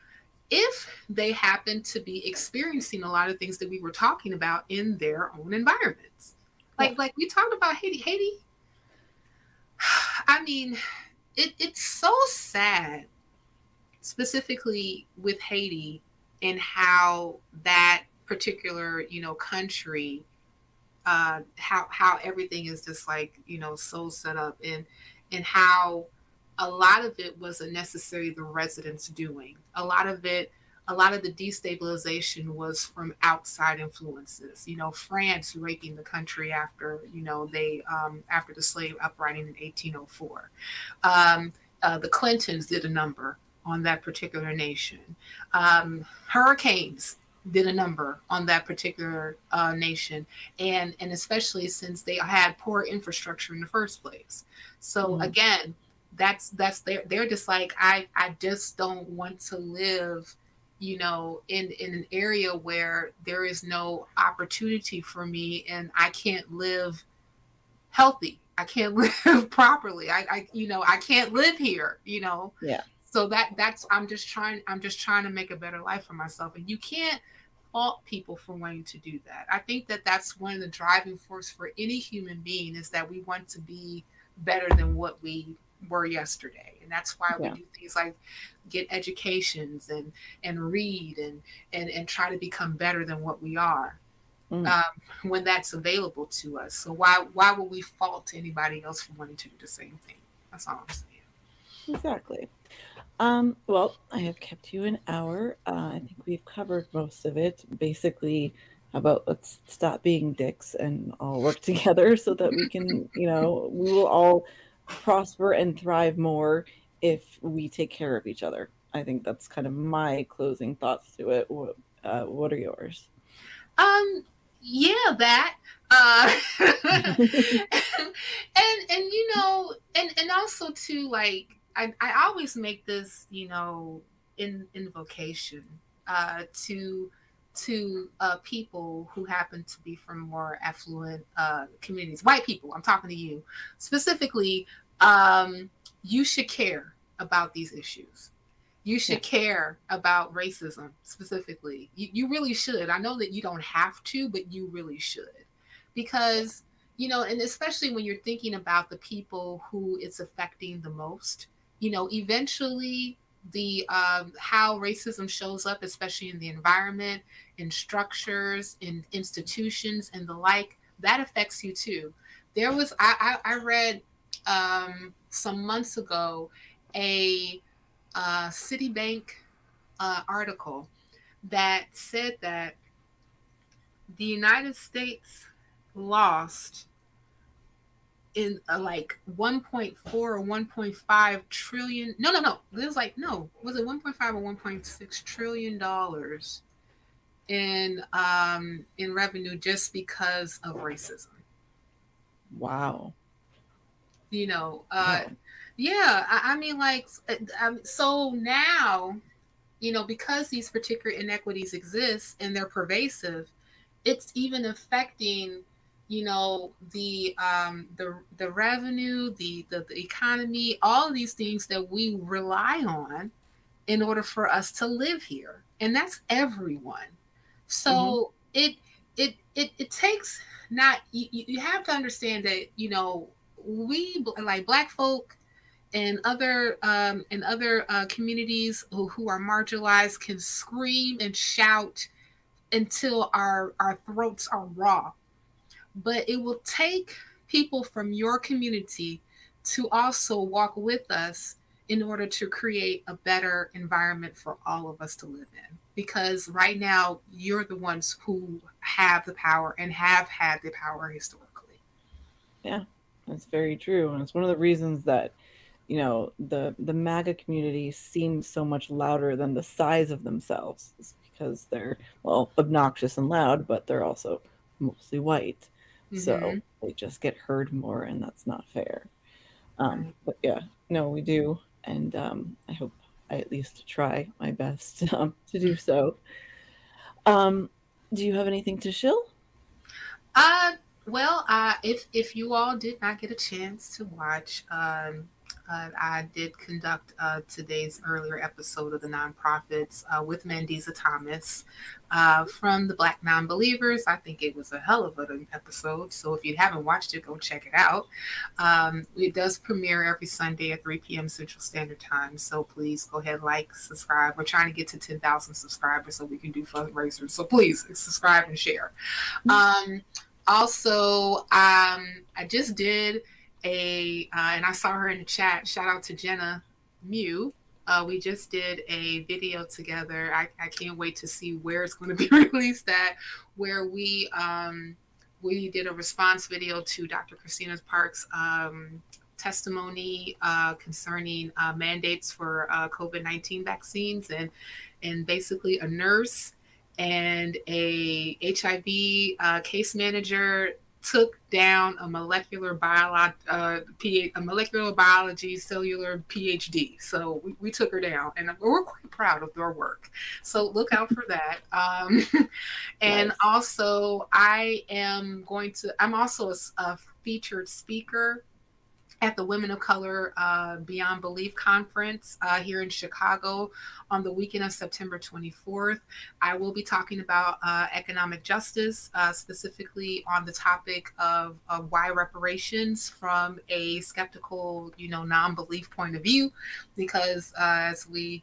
if they happen to be experiencing a lot of things that we were talking about in their own environments? Yeah. Like we talked about Haiti. I mean, it's so sad, specifically with Haiti, and how that particular country, how everything is just, like, so set up, and how a lot of it wasn't necessarily the residents doing. A lot of the destabilization was from outside influences. France raping the country after they after the slave uprising in 1804. The Clintons did a number on that particular nation. Hurricanes did a number on that particular nation, and especially since they had poor infrastructure in the first place. So Mhm. again, that's they're just like, I just don't want to live in an area where there is no opportunity for me, and I can't live healthy, I can't live properly, I can't live here. Yeah. So that's I'm just trying to make a better life for myself, and you can't fault people for wanting to do that. I think that that's one of the driving force for any human being, is that we want to be better than what we were yesterday. And that's why we Yeah. do things like get educations, and read, and try to become better than what we are, Mhm. um, when that's available to us. So why would we fault anybody else for wanting to do the same thing? That's all I'm saying. Exactly. Well, I have kept you an hour. I think we've covered most of it. Basically, how about let's stop being dicks and all work together so that we can, we will all prosper and thrive more if we take care of each other. I think that's kind of my closing thoughts to it. What are yours? Um, yeah, that. Uh, and and also too, like, I always make this, invocation, to people who happen to be from more affluent communities, white people. I'm talking to you specifically. You should care about these issues. You Yeah. should care about racism specifically. You really should. I know that you don't have to, but you really should. Because, and especially when you're thinking about the people who it's affecting the most, eventually the how racism shows up, especially in the environment, in structures, in institutions, and the like, that affects you too. There was I read some months ago a Citibank article that said that the United States lost in like 1.4 or 1.5 trillion. No, it was like, no, was it 1.5 or 1.6 trillion dollars in revenue just because of racism. Wow. Wow. Yeah, I mean, like, so now, because these particular inequities exist and they're pervasive, it's even affecting, the revenue, the economy, all of these things that we rely on in order for us to live here, and that's everyone. So it takes, not you have to understand that, we, like Black folk and other communities who are marginalized, can scream and shout until our throats are raw. But it will take people from your community to also walk with us in order to create a better environment for all of us to live in. Because right now, you're the ones who have the power and have had the power historically. Yeah, that's very true. And it's one of the reasons that, the MAGA community seems so much louder than the size of themselves. It's because they're, well, obnoxious and loud, but they're also mostly white. So they just get heard more, and that's not fair. Right. But yeah, no, we do. And I hope I at least try my best to do so. Do you have anything to shill? Well, if you all did not get a chance to watch, I did conduct today's earlier episode of the Nonprofits with Mandisa Thomas from the Black Nonbelievers. I think it was a hell of an episode. So if you haven't watched it, go check it out. It does premiere every Sunday at 3 p.m. Central Standard Time. So please go ahead, like, subscribe. We're trying to get to 10,000 subscribers so we can do fundraisers. So please subscribe and share. Also, I just did and I saw her in the chat. Shout out to Jenna Mew. We just did a video together. I can't wait to see where it's going to be released at, where we did a response video to Dr. Christina Park's testimony concerning mandates for COVID-19 vaccines, and basically a nurse and a HIV case manager took down a molecular biology cellular PhD. So we took her down, and we're quite proud of their work. So look out for that. And nice. Also, I'm also a featured speaker at the Women of Color Beyond Belief Conference here in Chicago on the weekend of September 24th. I will be talking about economic justice, specifically on the topic of why reparations from a skeptical, non-belief point of view, because as we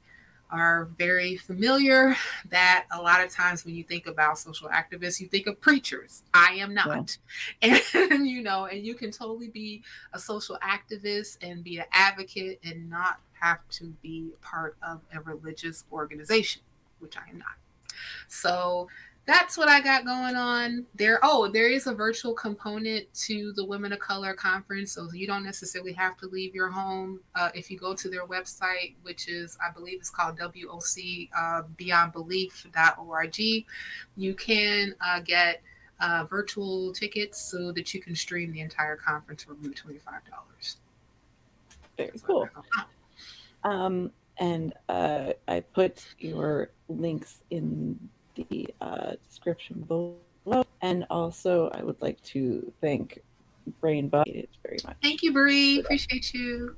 are very familiar, that a lot of times when you think about social activists, you think of preachers. I am not. Yeah. And and you can totally be a social activist and be an advocate and not have to be part of a religious organization, which I am not. So that's what I got going on there. Oh, there is a virtual component to the Women of Color conference, so you don't necessarily have to leave your home. If you go to their website, which is, I believe it's called WOCBeyondBelief.org, you can get virtual tickets so that you can stream the entire conference for $25. Very cool. And I put your links in the description below, and also I would like to thank BrainBug very much. Thank you, Bree. Appreciate you.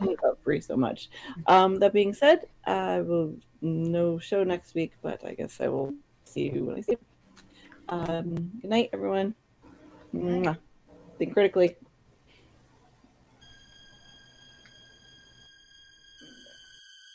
Love Bree so much. That being said, I will no show next week, but I guess I will see you when I see you. Good night, everyone. Mwah. Think critically.